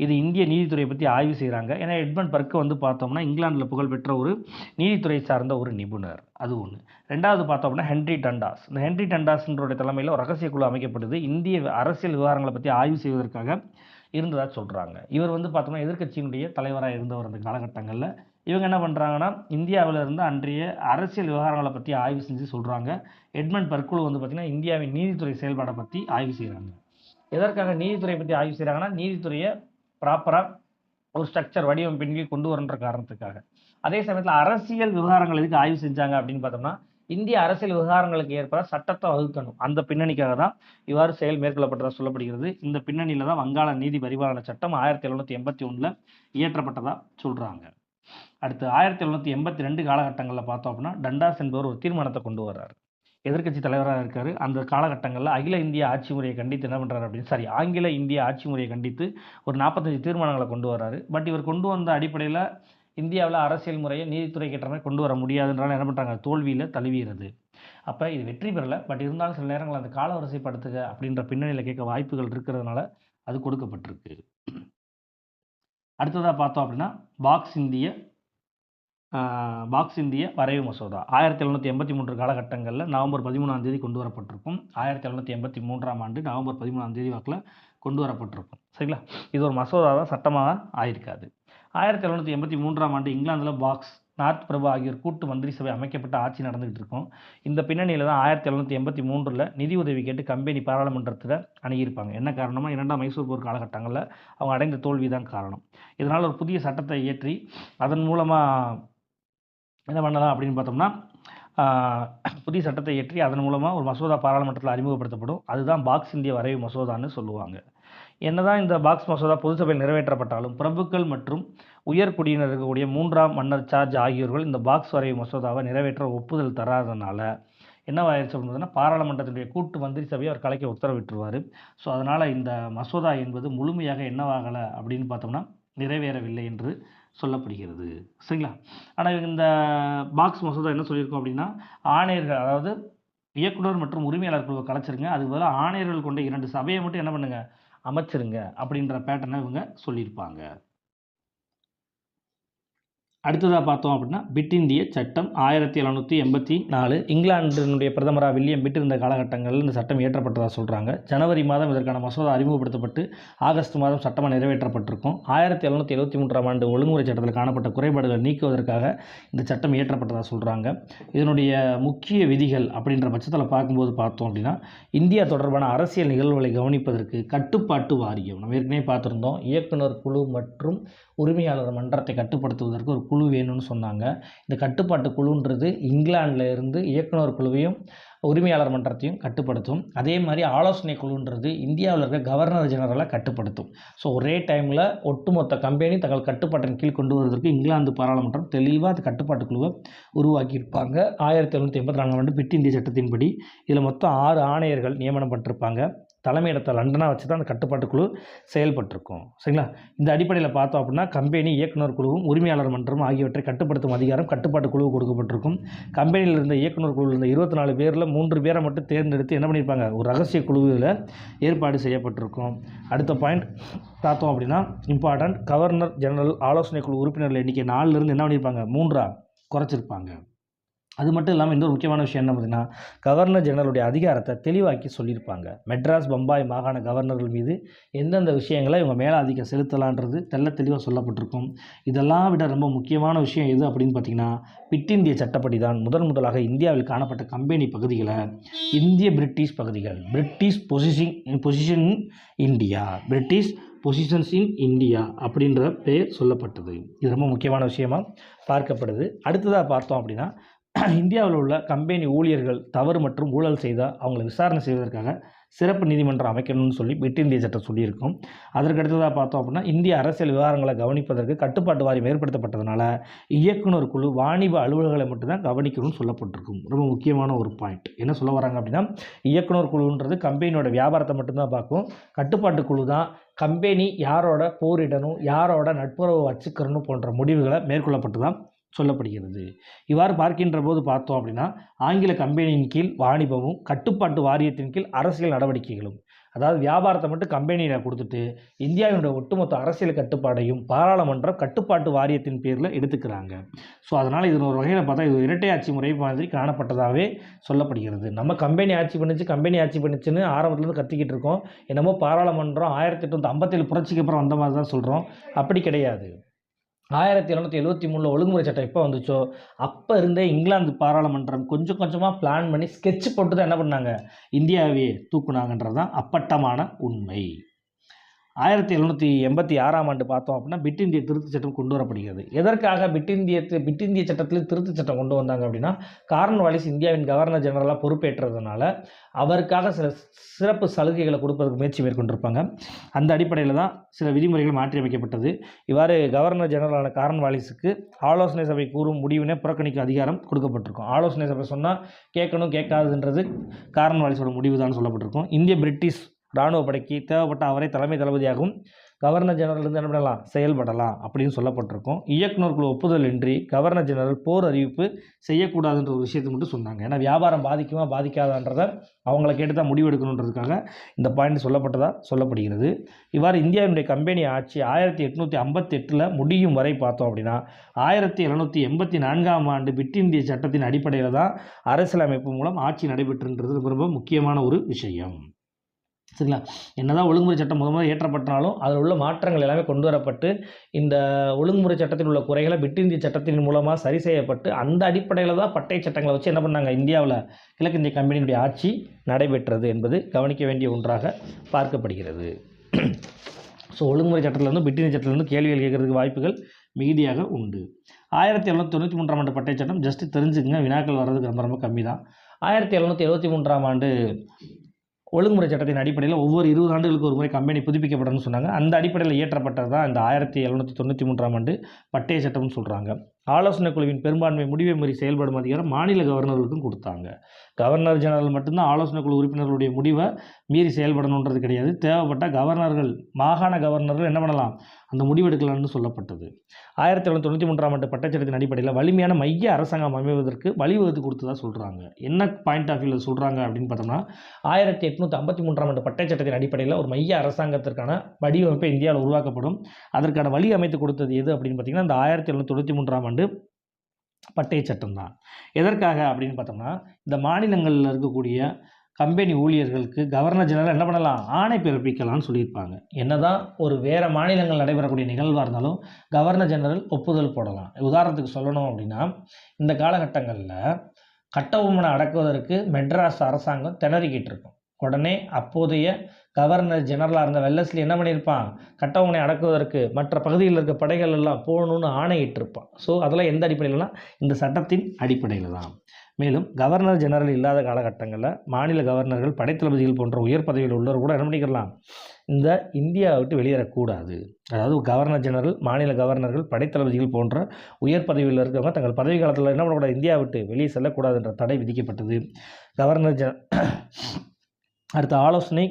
A: இது இந்திய நீதித்துறையை பற்றி ஆய்வு செய்கிறாங்க. ஏன்னா எட்மண்ட் பர்க் பார்த்தோம்னா இங்கிலாந்தில் புகழ்பெற்ற ஒரு நீதித்துறை சார்ந்த ஒரு நிபுணர். அது ஒன்று. ரெண்டாவது பார்த்தோம்னா ஹென்றி டண்டாஸ். இந்த ஹென்றி டண்டாஸ்ன்றோட தலைமையில் ஒரு ரகசிய குழு அமைக்கப்படுது. இந்திய அரசியல் விவகாரங்களை பற்றி ஆய்வு செய்வதற்காக இருந்ததாக சொல்கிறாங்க. இவர் பார்த்தோம்னா எதிர்க்கட்சியினுடைய தலைவராக இருந்தவர் அந்த காலகட்டங்களில். இவங்க என்ன பண்ணுறாங்கன்னா, இந்தியாவில் இருந்து அன்றைய அரசியல் விவகாரங்களை பற்றி ஆய்வு செஞ்சு சொல்கிறாங்க. எட்மண்ட் பர்க் குழு பார்த்திங்கன்னா இந்தியாவின் நீதித்துறை செயல்பாடை பற்றி ஆய்வு செய்கிறாங்க. எதற்காக நீதித்துறையை பற்றி ஆய்வு செய்கிறாங்கன்னா, நீதித்துறையை ப்ராப்பராக ஒரு ஸ்ட்ரக்சர் வடிவமைப்பின் கீழ் கொண்டு வரன்ற காரணத்துக்காக. அதே சமயத்தில் அரசியல் விவகாரங்கள் எதுக்கு ஆய்வு செஞ்சாங்க அப்படின்னு பார்த்தோம்னா, இந்திய அரசியல் விவகாரங்களுக்கு ஏற்ப சட்டத்தை வகுக்கணும். அந்த பின்னணிக்காக தான் இவ்வாறு செயல் மேற்கொள்ளப்பட்டதாக சொல்லப்படுகிறது. இந்த பின்னணியில் தான் வங்காள நீதி பரிபாலன சட்டம் 1781 இயற்றப்பட்டதாக சொல்கிறாங்க. அடுத்து 1782 காலகட்டங்களில் பார்த்தோம் அப்படின்னா டண்டாஸ் என்பவர் ஒரு தீர்மானத்தை கொண்டு வர்றாரு. எதிர்க்கட்சி தலைவராக இருக்காரு. அந்த காலகட்டங்களில் அகில இந்திய ஆட்சி முறையை கண்டித்து என்ன பண்ணுறாரு அப்படின்னு ஆங்கில இந்திய ஆட்சி முறையை கண்டித்து ஒரு 45 தீர்மானங்களை கொண்டு வர்றாரு. பட் இவர் கொண்டு வந்த அடிப்படையில் இந்தியாவில் அரசியல் முறையை நீதித்துறை கேட்ட மாதிரி கொண்டு வர முடியாதுன்றாலும் என்ன பண்ணுறாங்க, தோல்வியில் தழுவிடுது. அப்போ இது வெற்றி பெறலை. பட் இருந்தாலும் சில நேரங்கள் அந்த கால வரிசைப்படுத்துக அப்படின்ற பின்னணியில் கேட்க வாய்ப்புகள் இருக்கிறதுனால அது கொடுக்கப்பட்டிருக்கு. அடுத்ததாக பார்த்தோம் அப்படின்னா பாக்ஸ் இந்திய வரைவு மசோதா 1783 காலகட்டங்களில் நவம்பர் 13ஆம் தேதி கொண்டு வரப்பட்டிருக்கும். 1783ஆம் ஆண்டு நவம்பர் 13ஆம் தேதி வாக்கில் கொண்டு வரப்பட்டிருக்கும். சரிங்களா? இது ஒரு மசோதா தான், சட்டமாக ஆயிருக்காது. 1783ஆம் ஆண்டு இங்கிலாந்தில் பாக்ஸ் நார்த் பிரபு ஆகியோர் கூட்டு மந்திரி சபை அமைக்கப்பட்ட ஆட்சி நடந்துகிட்டு இருக்கும். இந்த பின்னணியில் தான் 1783 நிதி உதவி கேட்டு கம்பெனி பாராளுமன்றத்தில் அணுகியிருப்பாங்க. என்ன காரணமா, இரண்டாம் மைசூர் போர் காலகட்டங்களில் அவங்க அடைந்த தோல்வி தான் காரணம். இதனால் ஒரு புதிய சட்டத்தை இயற்றி அதன் மூலமாக என்ன பண்ணலாம் அப்படின்னு பார்த்தோம்னா, புதிய சட்டத்தை இயற்றி அதன் மூலமாக ஒரு மசோதா பாராளுமன்றத்தில் அறிமுகப்படுத்தப்படும். அதுதான் பாக்ஸ் இந்திய வரைவு மசோதான்னு சொல்லுவாங்க. என்னதான் இந்த பாக்ஸ் மசோதா பொதுசபையில் நிறைவேற்றப்பட்டாலும் பிரபுக்கள் மற்றும் உயர்குடியினர் இருக்கக்கூடிய 3ஆம் மன்னர் சார்ஜ் ஆகியோர்கள் இந்த பாக்ஸ் வரைவு மசோதாவை நிறைவேற்ற ஒப்புதல் தராதனால என்னவாயிருச்சு அப்படின்னா, பாராளுமன்றத்தினுடைய கூட்டு மந்திரி சபையை அவர் கலைக்க உத்தரவிட்டுருவார். ஸோ அதனால் இந்த மசோதா என்பது முழுமையாக என்னவாகலை அப்படின்னு பார்த்தோம்னா நிறைவேறவில்லை என்று சொல்லப்படுகிறது. சரிங்களா? ஆனால் இந்த பாக்ஸ் மசோதா என்ன சொல்லியிருக்கோம் அப்படின்னா, ஆணையர்கள், அதாவது இயக்குனர் மற்றும் உரிமையாளர் குழுவை கலைச்சிருங்க, அதுக்கு பதிலாக ஆணையர்கள் கொண்ட 2 சபையை மட்டும் என்ன பண்ணுங்க, அமைச்சிருங்க அப்படின்ற பேட்டர்னை இவங்க சொல்லியிருப்பாங்க. அடுத்ததாக பார்த்தோம் அப்படின்னா, பிட் இந்திய சட்டம் 1784. இங்கிலாந்தினுடைய பிரதமராக வில்லியம் பிட் இருந்த காலகட்டங்களில் இந்த சட்டம் இயற்றப்பட்டதாக சொல்கிறாங்க. ஜனவரி மாதம் இதற்கான மசோதா அறிமுகப்படுத்தப்பட்டு ஆகஸ்ட் மாதம் சட்டமாக நிறைவேற்றப்பட்டிருக்கும். 1773ஆம் ஆண்டு ஒழுங்குமுறை சட்டத்தில் காணப்பட்ட குறைபாடுகளை நீக்குவதற்காக இந்த சட்டம் இயற்றப்பட்டதாக சொல்கிறாங்க. இதனுடைய முக்கிய விதிகள் அப்படின்ற பட்சத்தில் பார்க்கும்போது பார்த்தோம் அப்படின்னா, இந்தியா தொடர்பான அரசியல் நிகழ்வுகளை கவனிப்பதற்கு கட்டுப்பாட்டு வாரியம், நம்ம ஏற்கனவே பார்த்துருந்தோம், இயக்குனர் குழு மற்றும் உரிமையாளர் மன்றத்தை கட்டுப்படுத்துவதற்கு ஒரு குழு வேணும்னு சொன்னாங்க. இந்த கட்டுப்பாட்டு குழுன்றது இங்கிலாந்தில் இருந்து இயக்குனர் குழுவையும் உரிமையாளர் மன்றத்தையும் கட்டுப்படுத்தும். அதே மாதிரி ஆலோசனை குழுன்றது இந்தியாவில் இருக்க கவர்னர் ஜெனரலை கட்டுப்படுத்தும். ஸோ ஒரே டைமில் ஒட்டுமொத்த கம்பெனி தங்கள் கட்டுப்பாட்டின் கீழ் கொண்டு வருவதற்கு இங்கிலாந்து பாராளுமன்றம் தெளிவாக அந்த கட்டுப்பாட்டு குழுவை உருவாக்கியிருப்பாங்க. 1784ஆம் ஆண்டு பிட் இந்திய சட்டத்தின்படி இதில் மொத்தம் 6 ஆணையர்கள் நியமனம் பட்டிருப்பாங்க. தலைமையிடத்தை லண்டனாக வச்சு தான் அந்த கட்டுப்பாட்டு குழு செயல்பட்டிருக்கும். சரிங்களா? இந்த அடிப்படையில் பார்த்தோம் அப்படின்னா, கம்பெனி இயக்குனர் குழுவும் உரிமையாளர் மன்றமும் ஆகியவற்றை கட்டுப்படுத்தும் அதிகாரம் கட்டுப்பாட்டு குழுவு கொடுக்கப்பட்டிருக்கும். கம்பெனியில் இருந்த இயக்குனர் குழுவில் இருந்த 24 பேரில் 3 பேரை மட்டும் தேர்ந்தெடுத்து என்ன பண்ணியிருப்பாங்க, ஒரு ரகசிய குழுவில் ஏற்பாடு செய்யப்பட்டிருக்கும். அடுத்த பாயிண்ட் பார்த்தோம் அப்படின்னா, இம்பார்ட்டன்ட், கவர்னர் ஜெனரல் ஆலோசனை குழு உறுப்பினர்கள் எண்ணிக்கை 4லிருந்து என்ன பண்ணியிருப்பாங்க, 3ஆக குறைச்சிருப்பாங்க. அது மட்டும் இல்லாமல் இன்னொரு முக்கியமான விஷயம் என்ன பார்த்தீங்கன்னா, கவர்னர் ஜெனரலுடைய அதிகாரத்தை தெளிவாக்கி சொல்லியிருப்பாங்க. மெட்ராஸ், பம்பாய் மாகாண கவர்னர்கள் மீது எந்தெந்த விஷயங்களை இவங்க மேலாதிக்கம் செலுத்தலான்றது தெளிவாக சொல்லப்பட்டிருக்கும். இதெல்லாம் விட ரொம்ப முக்கியமான விஷயம் எது அப்படின்னு பார்த்தீங்கன்னா, பிட் இந்திய சட்டப்படி தான் முதலாக இந்தியாவில் காணப்பட்ட கம்பெனி பகுதிகளை இந்திய பிரிட்டிஷ் பகுதிகள், British position in India, British positions in India அப்படின்ற பெயர் சொல்லப்பட்டது. இது ரொம்ப முக்கியமான விஷயமா பார்க்கப்படுது. அடுத்ததாக பார்த்தோம் அப்படின்னா, இந்தியாவில் உள்ள கம்பெனி ஊழியர்கள் தவறு மற்றும் ஊழல் செய்தால் அவங்களை விசாரணை செய்வதற்காக சிறப்பு நீதிமன்றம் அமைக்கணும்னு சொல்லி பிட் இந்திய சட்டம் சொல்லியிருக்கோம். அதற்கு அடுத்ததாக பார்த்தோம் அப்படின்னா, இந்திய அரசியல் விவகாரங்களை கவனிப்பதற்கு கட்டுப்பாட்டு வாரியம் ஏற்படுத்தப்பட்டதுனால இயக்குனர் குழு வாணிப அலுவல்களை மட்டும்தான் கவனிக்கணும்னு சொல்லப்பட்டிருக்கும். ரொம்ப முக்கியமான ஒரு பாயிண்ட். என்ன சொல்ல வராங்க அப்படின்னா, இயக்குனர் குழுன்றது கம்பெனியோட வியாபாரத்தை மட்டும்தான் பார்க்கும். கட்டுப்பாட்டு குழு தான் கம்பெனி யாரோட போரிடணும், யாரோட நட்புறவு வச்சுக்கிறணும் போன்ற முடிவுகளை மேற்கொள்ளப்பட்டு தான் சொல்லப்படுகிறது. இவ்வாறு பார்க்கின்ற போது பார்த்தோம் அப்படின்னா, ஆங்கில கம்பெனியின் கீழ் வாணிபமும் கட்டுப்பாட்டு வாரியத்தின் கீழ் அரசியல் நடவடிக்கைகளும், அதாவது வியாபாரத்தை மட்டும் கம்பெனியில் கொடுத்துட்டு இந்தியாவினுடைய ஒட்டுமொத்த அரசியல் கட்டுப்பாடையும் பாராளுமன்றம் கட்டுப்பாட்டு வாரியத்தின் பேரில் எடுத்துக்கிறாங்க. ஸோ அதனால் இது ஒரு வகையில் பார்த்தா இது இரட்டை ஆட்சி முறை மாதிரி காணப்பட்டதாகவே சொல்லப்படுகிறது. நம்ம கம்பெனி ஆட்சி பண்ணிச்சுன்னு ஆரம்பத்துலேருந்து கத்திக்கிட்டு இருக்கோம். என்னமோ பாராளுமன்றம் 1857 புரட்சிக்கு அப்புறம் வந்த மாதிரி தான் சொல்கிறோம். அப்படி கிடையாது. 1773 ஒழுங்குமுறை சட்டம் எப்போ வந்துச்சோ அப்போ இருந்தே இங்கிலாந்து பாராளுமன்றம் கொஞ்சம் கொஞ்சமாக பிளான் பண்ணி ஸ்கெட்ச் போட்டு தான் என்ன பண்ணாங்க, இந்தியாவே தூக்குனாங்கன்றது தான் அப்பட்டமான உண்மை. 1786ஆம் ஆண்டு பார்த்தோம் அப்படின்னா பிட் இந்திய திருத்தச் சட்டம் கொண்டு வரப்படுகிறது. எதற்காக பிட் இந்திய சட்டத்தில் திருத்தச் சட்டம் கொண்டு வந்தாங்க அப்படின்னா, கார்ன்வாலிஸ் இந்தியாவின் கவர்னர் ஜெனரலாக பொறுப்பேற்றதுனால அவருக்காக சில சிறப்பு சலுகைகளை கொடுப்பதற்கு முயற்சி மேற்கொண்டிருப்பாங்க. அந்த அடிப்படையில் தான் சில விதிமுறைகள் மாற்றி அமைக்கப்பட்டது. இவ்வாறு கவர்னர் ஜெனரலான கார்ன்வாலிஸுக்கு ஆலோசனை சபை கூறும் முடிவினை புறக்கணிக்கும் அதிகாரம் கொடுக்கப்பட்டிருக்கும். ஆலோசனை சபை சொன்னால் கேட்கணும் கேட்காதுன்றது கார்ன்வாலிஸோட முடிவு தான் சொல்லப்பட்டிருக்கும். இந்திய பிரிட்டிஷ் இராணுவ படைக்கு தேவைப்பட்ட அவரை தலைமை தளபதியாகவும் கவர்னர் ஜெனரல் இருந்து என்ன பண்ணலாம், செயல்படலாம் அப்படின்னு சொல்லப்பட்டிருக்கும். இயக்குனர் குழு ஒப்புதல் இன்றி கவர்னர் ஜெனரல் போர் அறிவிப்பு செய்யக்கூடாதுன்ற ஒரு விஷயத்தை மட்டும் சொன்னாங்க. ஏன்னா வியாபாரம் பாதிக்குமா பாதிக்காதான்றதை அவங்கள கேட்டு தான் முடிவு எடுக்கணுன்றதுக்காக இந்த பாயிண்ட் சொல்லப்படுகிறது. இவ்வாறு இந்தியாவினுடைய கம்பெனி ஆட்சி 1858 முடியும் வரை பார்த்தோம் அப்படின்னா 1784ஆம் ஆண்டு பிட் இந்திய சட்டத்தின் அடிப்படையில் தான் அரசியலமைப்பு மூலம் ஆட்சி நடைபெற்றுன்றது ரொம்ப முக்கியமான ஒரு விஷயம். சரிங்களா? என்னதான் ஒழுங்குமுறை சட்டம் முதல்ல ஏற்றப்பட்டாலும் அதில் உள்ள மாற்றங்கள் எல்லாமே கொண்டு வரப்பட்டு இந்த ஒழுங்குமுறை சட்டத்தில் உள்ள குறைகளை பிட் இந்திய சட்டத்தின் மூலமாக சரி செய்யப்பட்டு அந்த அடிப்படையில் தான் பட்டை சட்டங்களை வச்சு என்ன பண்ணாங்க, இந்தியாவில் கிழக்கிந்திய கம்பெனியினுடைய ஆட்சி நடைபெற்றது என்பது கவனிக்க வேண்டிய ஒன்றாக பார்க்கப்படுகிறது. ஸோ ஒழுங்குமுறை சட்டத்திலேருந்து பிட் இந்திய சட்டத்திலேருந்து கேள்விகள் கேட்கறதுக்கு வாய்ப்புகள் மிகுதியாக உண்டு. 1793 ஆண்டு பட்டை சட்டம் ஜஸ்ட் தெரிஞ்சுக்கங்க, வினாக்கள் வர்றதுக்கு ரொம்ப ரொம்ப கம்மி தான். 1773 ஆண்டு ஒழுங்குமுறை சட்டத்தின் அடிப்படையில் ஒவ்வொரு 20 ஆண்டுகளுக்கு ஒரு முறை கம்பெனி புதுப்பிக்கப்படணும்னு சொன்னாங்க. அந்த அடிப்படையில் இயற்றப்பட்டது தான் இந்த 1793 ஆண்டு பட்டய சட்டம்னு சொல்கிறாங்க. ஆலோசனை குழுவின் பெரும்பான்மை முடிவை மீறி செயல்படும் அதிகாரம் மாநில கவர்னர்களுக்கும் கொடுத்தாங்க. கவர்னர் ஜெனரல் மட்டும்தான் ஆலோசனை குழு உறுப்பினர்களுடைய முடிவை மீறி செயல்படணுன்றது கிடையாது. தேவைப்பட்ட கவர்னர்கள், மாகாண கவர்னர்கள் என்ன பண்ணலாம், அந்த முடிவெடுக்கலாம்னு சொல்லப்பட்டது. 1793 ஆண்டு பட்டச்சட்டத்தின் அடிப்படையில் வலிமையான மைய அரசாங்கம் அமைவதற்கு வழிவகுத்து கொடுத்ததாக சொல்கிறாங்க. என்ன பாயிண்ட் ஆஃப் வியூவில் சொல்கிறாங்க அப்படின்னு பார்த்தோம்னா, 1853 ஆண்டு பட்டச்சட்டத்தின் அடிப்படையில் ஒரு மைய அரசாங்கத்திற்கான வடிவமைப்பு இந்தியாவில் உருவாக்கப்படும். அதற்கான வழி அமைத்து கொடுத்தது எது அப்படின்னு பார்த்தீங்கன்னா, இந்த 1793 ஆண்டு பட்டய சட்டம் தான். எதற்காக அப்படின்னு பார்த்தோம்னா, இந்த மாநிலங்களில் இருக்கக்கூடிய கம்பெனி ஊழியர்களுக்கு கவர்னர் ஜெனரல் என்ன பண்ணலாம், ஆணை பிறப்பிக்கலாம்னு சொல்லியிருப்பாங்க. என்னதான் ஒரு வேறு மாநிலங்கள் நடைபெறக்கூடிய நிகழ்வாக இருந்தாலும் கவர்னர் ஜெனரல் ஒப்புதல் போடலாம். உதாரணத்துக்கு சொல்லணும் அப்படின்னா, இந்த காலகட்டங்களில் கட்டபொம்மனை அடக்குவதற்கு மெட்ராஸ் அரசாங்கம் திணறிக்கிட்டு இருக்கும். உடனே அப்போதைய கவர்னர் ஜெனரலாக இருந்த வெல்லஸ்லி என்ன பண்ணியிருப்பான், கட்டபொம்மனை அடக்குவதற்கு மற்ற பகுதியில் இருக்க படைகள் எல்லாம் போகணும்னு ஆணையிட்டிருப்பான். ஸோ அதெல்லாம் எந்த அடிப்படையில்னா, இந்த சட்டத்தின் அடிப்படையில் தான். மேலும் கவர்னர் ஜெனரல் இல்லாத காலகட்டங்களில் மாநில கவர்னர்கள், படைத்தளபதிகள் போன்ற உயர் பதவியில் உள்ளவர் கூட என்ன பண்ணிக்கலாம், இந்த இந்தியாவை விட்டு வெளியேறக்கூடாது. அதாவது கவர்னர் ஜெனரல், மாநில கவர்னர்கள், படைத்தளபதிகள் போன்ற உயர் பதவியில் இருக்கிறவங்க தங்கள் பதவி காலத்தில் என்ன பண்ணக்கூடாது, இந்தியா விட்டு வெளியே செல்லக்கூடாதுன்ற தடை விதிக்கப்பட்டது. கவர்னர் அடுத்த ஆலோசனை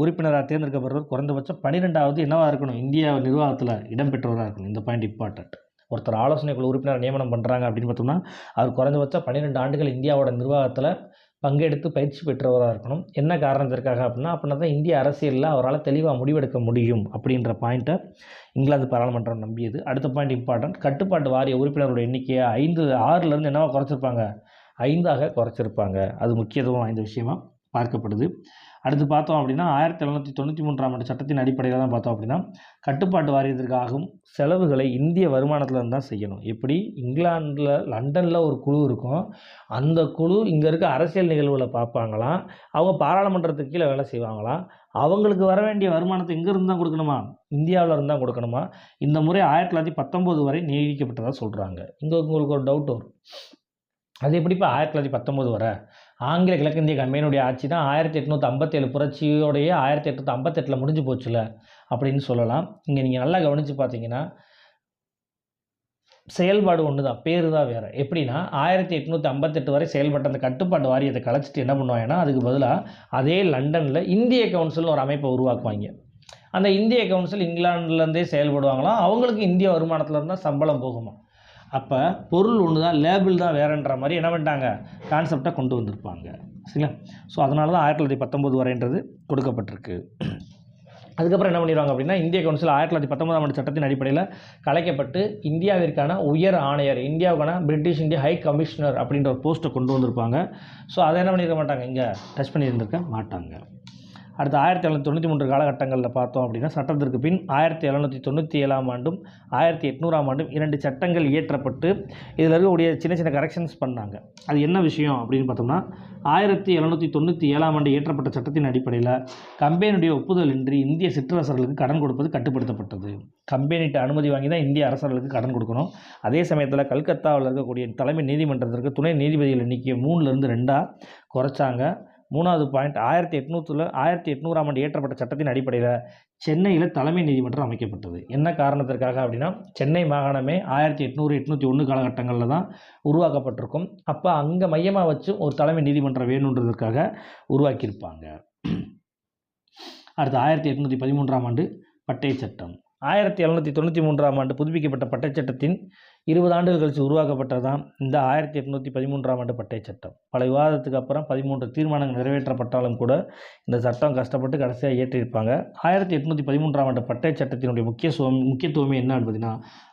A: உறுப்பினராக தேர்ந்தெடுக்கப்படுறவர் குறைந்தபட்சம் 12வது என்னவாக இருக்கணும், இந்தியா நிர்வாகத்தில் இடம்பெற்றவராக இருக்கணும். இந்த பாயிண்ட் இம்பார்ட்டன்ட். ஒருத்தர் ஆலோசனை குழு உறுப்பினர் நியமனம் பண்ணுறாங்க அப்படின்னு பார்த்தோம்னா, அவர் குறைந்தபட்சம் 12 ஆண்டுகள் இந்தியாவோட நிர்வாகத்தில் பங்கெடுத்து பயிற்சி பெற்றவராக இருக்கணும். என்ன காரணத்திற்காக அப்படின்னா தான் இந்திய அரசியலில் அவரால் தெளிவாக முடிவெடுக்க முடியும் அப்படின்ற பாயிண்ட்டை இங்கிலாந்து பாராளுமன்றம் நம்பியது. அடுத்த பாயிண்ட் இம்பார்ட்டன்ட். கட்டுப்பாட்டு வாரிய உறுப்பினர்களுடைய எண்ணிக்கையை 6லேருந்து என்னவா குறைச்சிருப்பாங்க, 5ஆக குறைச்சிருப்பாங்க. அது முக்கியத்துவம் வாய்ந்த விஷயமாக பார்க்கப்படுது. அடுத்து பார்த்தோம் அப்படின்னா, 1793 ஆண்டு சட்டத்தின் அடிப்படையில் தான் பார்த்தோம் அப்படின்னா, கட்டுப்பாட்டு வாரியத்திற்காகும் செலவுகளை இந்திய வருமானத்தில் இருந்து தான் செய்யணும். எப்படி, இங்கிலாந்தில் லண்டனில் ஒரு குழு இருக்கும், அந்த குழு இங்கே இருக்க அரசியல் நிகழ்வுகளை பார்ப்பாங்களாம், அவங்க பாராளுமன்றத்துக்கு கீழே வேலை செய்வாங்களாம், அவங்களுக்கு வர வேண்டிய வருமானத்தை எங்கேருந்து தான் கொடுக்கணுமா, இந்தியாவில் இருந்து தான் கொடுக்கணுமா. இந்த முறை 1919 வரை நீடிக்கப்பட்டதாக சொல்கிறாங்க. இங்கே உங்களுக்கு ஒரு டவுட் வரும், அது எப்படிப்பா 1919 வரை, ஆங்கில கிழக்கிந்திய கம்பெனியுடைய ஆட்சி தான் 1857 புரட்சியோடைய 1858 முடிஞ்சு போச்சுல அப்படின்னு சொல்லலாம். இங்கே நீங்கள் நல்லா கவனித்து பார்த்தீங்கன்னா, செயல்பாடு ஒன்று தான், பேர் தான் வேறு. எப்படின்னா 1858 வரை செயல்பட்ட அந்த கட்டுப்பாட்டு வாரியத்தை கலைச்சிட்டு என்ன பண்ணுவாங்கன்னா, அதுக்கு பதிலாக அதே லண்டனில் இந்திய கவுன்சில்னு ஒரு அமைப்பை உருவாக்குவாங்க. அந்த இந்திய கவுன்சில் இங்கிலாந்துலேருந்தே செயல்படுவாங்களாம், அவங்களுக்கு இந்திய வருமானத்தில் இருந்தால் சம்பளம் போகுமா. அப்போ பொருள் ஒன்று தான், லேபிள் தான் வேறுன்ற மாதிரி என்ன பண்ணிட்டாங்க, கான்செப்டை கொண்டு வந்திருப்பாங்க. சரிங்களா? ஸோ அதனால தான் 1919 வரைன்றது கொடுக்கப்பட்டிருக்கு. அதுக்கப்புறம் என்ன பண்ணிடுவாங்க அப்படின்னா, இந்திய கவுன்சில் 1919 ஆண்டு சட்டத்தின் அடிப்படையில் கலைக்கப்பட்டு இந்தியாவிற்கான உயர் ஆணையர், இந்தியாவுக்கான பிரிட்டிஷ் இந்தியா ஹை கமிஷனர் அப்படின்ற ஒரு போஸ்ட்டை கொண்டு வந்திருப்பாங்க. ஸோ அதை என்ன பண்ணியிருக்க மாட்டாங்க, இங்கே டச் பண்ணியிருந்திருக்க மாட்டாங்க. அடுத்து 1793 காலகட்டங்களில் பார்த்தோம் அப்படின்னா, சட்டத்திற்கு பின் 1797 ஆண்டும் 1800 ஆண்டும் 2 சட்டங்கள் இயற்றப்பட்டு இதில் இருக்கக்கூடிய சின்ன சின்ன கரெக்ஷன்ஸ் பண்ணாங்க. அது என்ன விஷயம் அப்படின்னு பார்த்தோம்னா, 1797 ஆண்டு இயற்றப்பட்ட சட்டத்தின் அடிப்படையில் கம்பெனியுடைய ஒப்புதல் இன்றி இந்திய சிற்றரசர்களுக்கு கடன் கொடுப்பது கட்டுப்படுத்தப்பட்டது. கம்பெனிகிட்ட அனுமதி வாங்கி தான் இந்திய அரசர்களுக்கு கடன் கொடுக்கணும். அதே சமயத்தில் கல்கத்தாவில் இருக்கக்கூடிய தலைமை நீதிமன்றத்திற்கு துணை நீதிபதிகள் எண்ணிக்கையை 3லேருந்து 2ஆக குறைச்சாங்க. 3வது பாயிண்ட், 1800 ஆண்டு இயற்றப்பட்ட சட்டத்தின் அடிப்படையில் சென்னையில் தலைமை நீதிமன்றம் அமைக்கப்பட்டது. என்ன காரணத்திற்காக அப்படின்னா, சென்னை மாகாணமே 1800, 1801 காலகட்டங்களில் தான் உருவாக்கப்பட்டிருக்கும். அப்போ அங்கே மையமாக வச்சு ஒரு தலைமை நீதிமன்றம் வேணுன்றதுக்காக உருவாக்கியிருப்பாங்க. அடுத்து 1813 ஆண்டு பட்டய சட்டம். 1793 ஆண்டு புதுப்பிக்கப்பட்ட பட்டய சட்டத்தின் 20 ஆண்டுகள் கழித்து உருவாக்கப்பட்டது தான் இந்த 1813 ஆண்டு பட்டய சட்டம். பல விவாதத்துக்கு அப்புறம் 13 தீர்மானங்கள் நிறைவேற்றப்பட்டாலும் கூட இந்த சட்டம் கஷ்டப்பட்டு கடைசியாக இயற்றியிருப்பாங்க. 1813 ஆண்டு பட்டய சட்டத்தினுடைய முக்கியத்துவமே என்ன அப்படின்னா,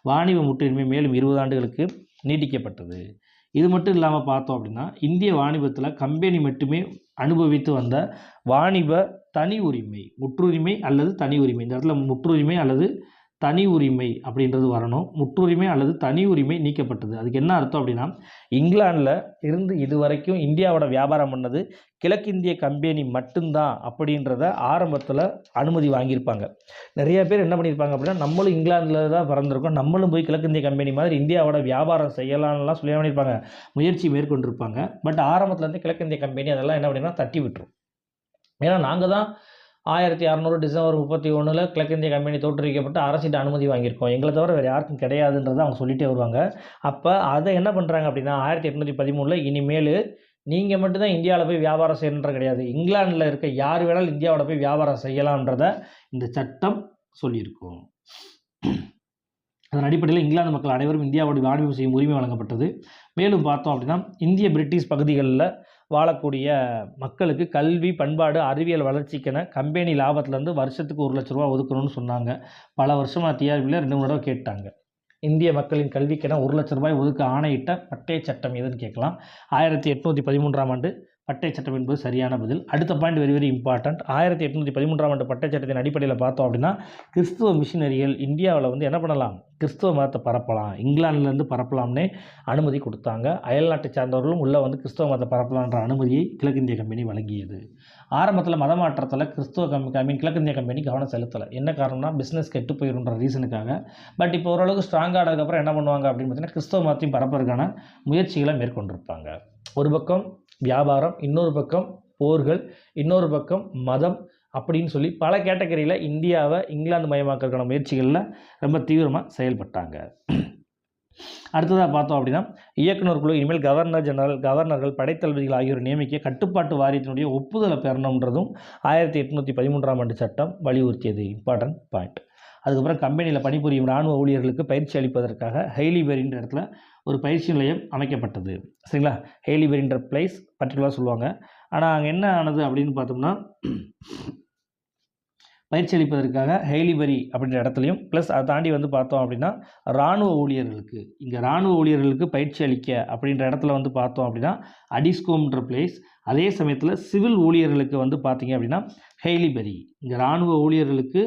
A: வாணிப முற்றுரிமை மேலும் 20 ஆண்டுகளுக்கு நீட்டிக்கப்பட்டது. இது மட்டும் இல்லாமல் பார்த்தோம் அப்படின்னா, இந்திய வாணிபத்தில் கம்பெனி மட்டுமே அனுபவித்து வந்த வாணிப தனி உரிமை, முற்றுரிமை அல்லது தனி உரிமை. இந்த இடத்துல முற்றுரிமை அல்லது தனி உரிமை அப்படின்றது வரணும். முற்றுரிமை அல்லது தனி உரிமை நீக்கப்பட்டது. அதுக்கு என்ன அர்த்தம் அப்படின்னா, இங்கிலாந்தில் இருந்து இதுவரைக்கும் இந்தியாவோட வியாபாரம் பண்ணது கிழக்கிந்திய கம்பெனி மட்டும்தான் அப்படின்றத ஆரம்பத்தில் அனுமதி வாங்கியிருப்பாங்க. நிறைய பேர் என்ன பண்ணியிருப்பாங்க அப்படின்னா, நம்மளும் இங்கிலாந்தில் தான் பிறந்திருக்கோம், நம்மளும் போய் கிழக்கிந்திய கம்பெனி மாதிரி இந்தியாவோட வியாபாரம் செய்யலாம்லாம் சொல்லி பண்ணியிருப்பாங்க, முயற்சி மேற்கொண்டிருப்பாங்க. பட் ஆரம்பத்துலேருந்து கிழக்கிந்திய கம்பெனி அதெல்லாம் என்ன அப்படின்னா தட்டி விட்டுரும். ஏன்னா நாங்கள் தான் 1600 டிசம்பர் 31 கிழக்கிந்திய கம்பெனி தோற்றுவிக்கப்பட்டு அரசிட்ட அனுமதி வாங்கியிருக்கோம், எங்களை தவிர வேறு யாருக்கும் கிடையாதுன்றதை அவங்க சொல்லிகிட்டே வருவாங்க. அப்போ அதை என்ன பண்ணுறாங்க அப்படின்னா 1813 இனிமேல் நீங்கள் மட்டும்தான் இந்தியாவில் போய் வியாபாரம் செய்யணுன்ற கிடையாது, இங்கிலாந்தில் இருக்க யார் வேணாலும் இந்தியாவோட போய் வியாபாரம் செய்யலாம்ன்றத இந்த சட்டம் சொல்லியிருக்கும். அதன் அடிப்படையில் இங்கிலாந்து மக்கள் அனைவரும் இந்தியாவோட வாணிபம் செய்யும் உரிமை வழங்கப்பட்டது. மேலும் பார்த்தோம் அப்படின்னா, இந்திய பிரிட்டிஷ் பகுதிகளில் வாழக்கூடிய மக்களுக்கு கல்வி, பண்பாடு, அறிவியல் வளர்ச்சிக்கென கம்பெனி லாபத்துலேருந்து வருஷத்துக்கு 1 லட்ச ரூபா ஒதுக்கணும்னு சொன்னாங்க. பல வருஷமாக டிஆர்பியில் 2 தடவை கேட்டாங்க. இந்திய மக்களின் கல்விக்கென 1 லட்ச ரூபாய் ஒதுக்க ஆணையிட்ட பட்டய சட்டம் எதுன்னு கேட்கலாம். 1813ஆம் ஆண்டு பட்டய சட்டம் என்பது சரியான பதில். அடுத்த பாயிண்ட் வெரி வெரி இம்பார்ட்டன்ட். 1813ஆம் ஆண்டு பட்டய சட்டத்தின் அடிப்படையில் பார்த்தோம் அப்படின்னா, கிறிஸ்துவ மிஷினரிகள் இந்தியாவில் வந்து என்ன பண்ணலாம், கிறிஸ்துவ மதத்தை பரப்பலாம், இங்கிலாந்துலேருந்து பரப்பலாம்னே அனுமதி கொடுத்தாங்க. அயல்நாட்டை சார்ந்தவர்களும் உள்ளே வந்து கிறிஸ்துவ மதத்தை பரப்பலான்ற அனுமதியை கிழக்கிந்திய கம்பெனி வழங்கியது. ஆரம்பத்தில் மத மாற்றத்தில் கிழக்கிந்திய கம்பெனி கவனம் செலுத்தலை. என்ன காரணம்னா, பிஸ்னஸ் கெட்டு போயிருன்ற ரீசனுக்காக. பட் இப்போ ஓரளவுக்கு ஸ்ட்ராங் ஆனதுக்கப்புறம் என்ன பண்ணுவாங்க அப்படின்னு பார்த்தீங்கன்னா, கிறிஸ்துவ மதத்தையும் பரப்புறதுக்கான முயற்சிகளை மேற்கொண்டிருப்பாங்க. ஒரு பக்கம் வியாபாரம், இன்னொரு பக்கம் போர்கள், இன்னொரு பக்கம் மதம் அப்படின்னு சொல்லி பல கேட்டகரியில் இந்தியாவை இங்கிலாந்து மயமாக்கிறதுக்கான முயற்சிகளில் ரொம்ப தீவிரமாக செயல்பட்டாங்க. அடுத்ததாக பார்த்தோம் அப்படின்னா, இயக்குனர் குழு இனிமேல் கவர்னர் ஜெனரல், கவர்னர்கள், படைத்தளபதிகள் ஆகியோர் நியமிக்க கட்டுப்பாட்டு வாரியத்தினுடைய ஒப்புதலை பெறணுன்றதும் 1813ஆம் ஆண்டு சட்டம் வலியுறுத்தியது. Important point. அதுக்கப்புறம் கம்பெனியில் பணிபுரியும் இராணுவ ஊழியர்களுக்கு பயிற்சி அளிப்பதற்காக ஹெய்லிபெரின்ற இடத்துல ஒரு பயிற்சி நிலையம் அமைக்கப்பட்டது. சரிங்களா, ஹெய்லிபெரின்ற பிளேஸ் பர்டிகுலராக சொல்லுவாங்க. ஆனால் அங்கே என்ன ஆனது அப்படின்னு பார்த்தோம்னா, பயிற்சி அளிப்பதற்காக ஹெய்லிபெரி அப்படின்ற இடத்துலையும் ப்ளஸ் அதை தாண்டி வந்து பார்த்தோம் அப்படின்னா இராணுவ ஊழியர்களுக்கு, இங்கே இராணுவ ஊழியர்களுக்கு பயிற்சி அளிக்க அப்படின்ற இடத்துல வந்து பார்த்தோம் அப்படின்னா அடிஸ்கோம்ன்ற பிளேஸ். அதே சமயத்தில் சிவில் ஊழியர்களுக்கு வந்து பார்த்தீங்க அப்படின்னா ஹெய்லிபெரி. இங்கே இராணுவ ஊழியர்களுக்கு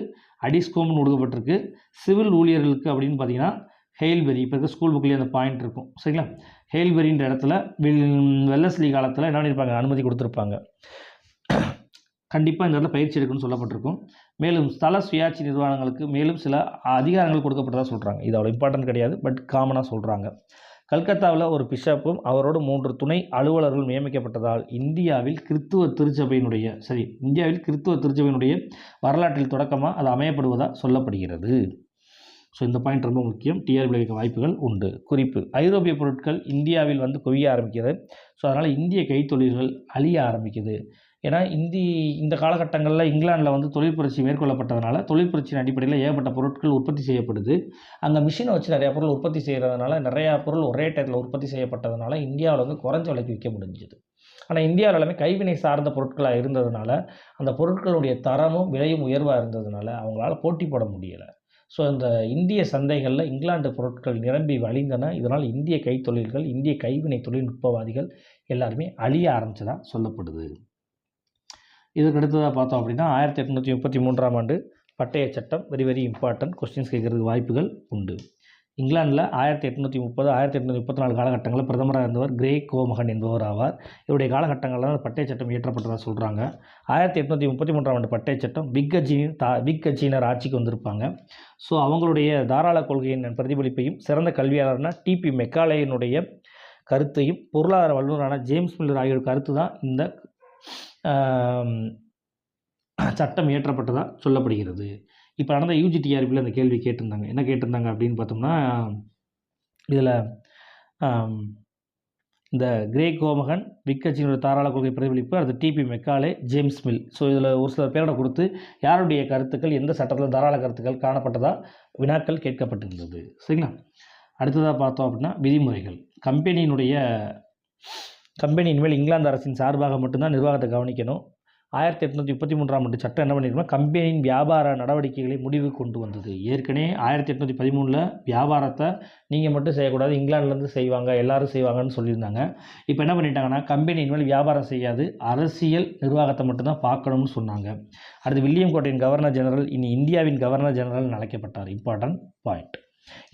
A: அடிஸ்கோம்னு கொடுக்கப்பட்டிருக்கு, சிவில் ஊழியர்களுக்கு அப்படின்னு பார்த்தீங்கன்னா ஹெய்லிபெரி. இப்போ இருக்க ஸ்கூல் புக்லேயே அந்த பாயிண்ட் இருக்கும். சரிங்களா, ஹெய்லிபெரின்ற இடத்துல வெல்லஸ்லி காலத்தில் என்ன பண்ணியிருப்பாங்க, அனுமதி கொடுத்துருப்பாங்க. கண்டிப்பாக இந்த இடத்துல பயிற்சி எடுக்கணும்னு சொல்லப்பட்டிருக்கும். மேலும் ஸ்தல சுயாட்சி நிர்வாகங்களுக்கு மேலும் சில அதிகாரங்கள் கொடுக்கப்பட்டதாக சொல்கிறாங்க. இது அவ்வளோ இம்பார்ட்டன்ட் கிடையாது, பட் காமனாக சொல்கிறாங்க. கல்கத்தாவில் ஒரு பிஷப்பும் அவரோடு 3 துணை அலுவலர்கள் நியமிக்கப்பட்டதால் இந்தியாவில் கிறித்துவ திருச்சபையினுடைய வரலாற்றில் தொடக்கமாக அது அமையப்படுவதாக சொல்லப்படுகிறது. ஸோ இந்த பாயிண்ட் ரொம்ப முக்கியம், டிஆர்பி வைக்க வாய்ப்புகள் உண்டு. குறிப்பு: ஐரோப்பிய பொருட்கள் இந்தியாவில் வந்து குவிய ஆரம்பிக்கிறது. ஸோ அதனால் இந்திய கைத்தொழில்கள் அழிய ஆரம்பிக்குது. ஏன்னா இந்த காலகட்டங்களில் இங்கிலாந்தில் வந்து தொழில் புரட்சி மேற்கொள்ளப்பட்டதுனால தொழில் புரட்சியின் அடிப்படையில் ஏகப்பட்ட பொருட்கள் உற்பத்தி செய்யப்படுது. அங்கே மிஷினை வச்சு நிறையா பொருள் உற்பத்தி செய்கிறதுனால நிறையா பொருள் ஒரே டயத்தில் உற்பத்தி செய்யப்பட்டதுனால இந்தியாவில் வந்து குறைஞ்ச விலைக்கு விற்க முடிஞ்சுது. ஆனால் இந்தியாவில் எல்லாமே கைவினை சார்ந்த பொருட்களாக இருந்ததுனால அந்த பொருட்களுடைய தரமும் விலையும் உயர்வாக இருந்ததுனால அவங்களால போட்டி போட முடியலை. ஸோ இந்த இந்திய சந்தைகளில் இங்கிலாந்து பொருட்கள் நிரம்பி வழிந்தன. இதனால் இந்திய கைத்தொழில்கள், இந்திய கைவினை தொழில்நுட்பவாதிகள் எல்லாருமே அழிய ஆரம்பித்ததாக சொல்லப்படுது. இதுக்கு அடுத்ததாக பார்த்தோம் அப்படின்னா 1833ஆம் ஆண்டு பட்டய சட்டம் வெரி வெரி இம்பார்ட்டன்ட். கொஸ்டின்ஸ் கேட்குறதுக்கு வாய்ப்புகள் உண்டு. இங்கிலாந்தில் 1830 1834 காலகட்டங்களில் பிரதமராக இருந்தவர் கிரே கோமகன் என்பவர் ஆவார். இவருடைய காலகட்டங்களில் தான் பட்டய சட்டம் இயற்றப்பட்டதாக சொல்கிறாங்க. 1833ஆம் ஆண்டு பட்டய சட்டம் பிக் கட்சியினர் ஆட்சிக்கு வந்திருப்பாங்க. ஸோ அவங்களுடைய தாராள கொள்கையின் பிரதிபலிப்பையும் சிறந்த கல்வியாளர்னா டிபி மெக்காலேயினுடைய கருத்தையும் பொருளாதார வல்லுநரான ஜேம்ஸ் மில்லர் ஆகியோர் கருத்து தான் இந்த சட்டம் இயற்றப்பட்டதாக சொல்லப்படுகிறது. இப்போ நடந்த யூஜிடிஆர்பியில் அந்த கேள்வி கேட்டிருந்தாங்க. என்ன கேட்டிருந்தாங்க அப்படின்னு பார்த்தோம்னா, இதில் இந்த கிரே கோமகன், பிக் கட்சியினுடைய தாராள கொள்கை பிரதிபலிப்பு, அது DP Macaulay, James mill. So இதில் ஒரு சில பேரோட கொடுத்து யாருடைய கருத்துக்கள் எந்த சட்டத்தில் தாராள கருத்துக்கள் காணப்பட்டதாக வினாக்கள் கேட்கப்பட்டிருந்தது. சரிங்களா, அடுத்ததாக பார்த்தோம் அப்படின்னா விதிமுறைகள். கம்பெனி இனிமேல் இங்கிலாந்து அரசின் சார்பாக மட்டும்தான் நிர்வாகத்தை கவனிக்கணும். 1833ஆம் ஆண்டு சட்டம் என்ன பண்ணியிருக்கோம்னா கம்பெனியின் வியாபார நடவடிக்கைகளை முடிவு கொண்டு வந்தது. ஏற்கனவே 1813ல் வியாபாரத்தை நீங்கள் மட்டும் செய்யக்கூடாது, இங்கிலாந்துலேருந்து செய்வாங்க, எல்லாரும் செய்வாங்கன்னு சொல்லியிருந்தாங்க. இப்போ என்ன பண்ணிட்டாங்கன்னா கம்பெனி இனிமேல் வியாபாரம் செய்யாது, அரசியல் நிர்வாகத்தை மட்டும்தான் பார்க்கணும்னு சொன்னாங்க. அடுத்து வில்லியம் கோட்டையின் கவர்னர் ஜெனரல் இனி இந்தியாவின் கவர்னர் ஜெனரல் அழைக்கப்பட்டார். Important point.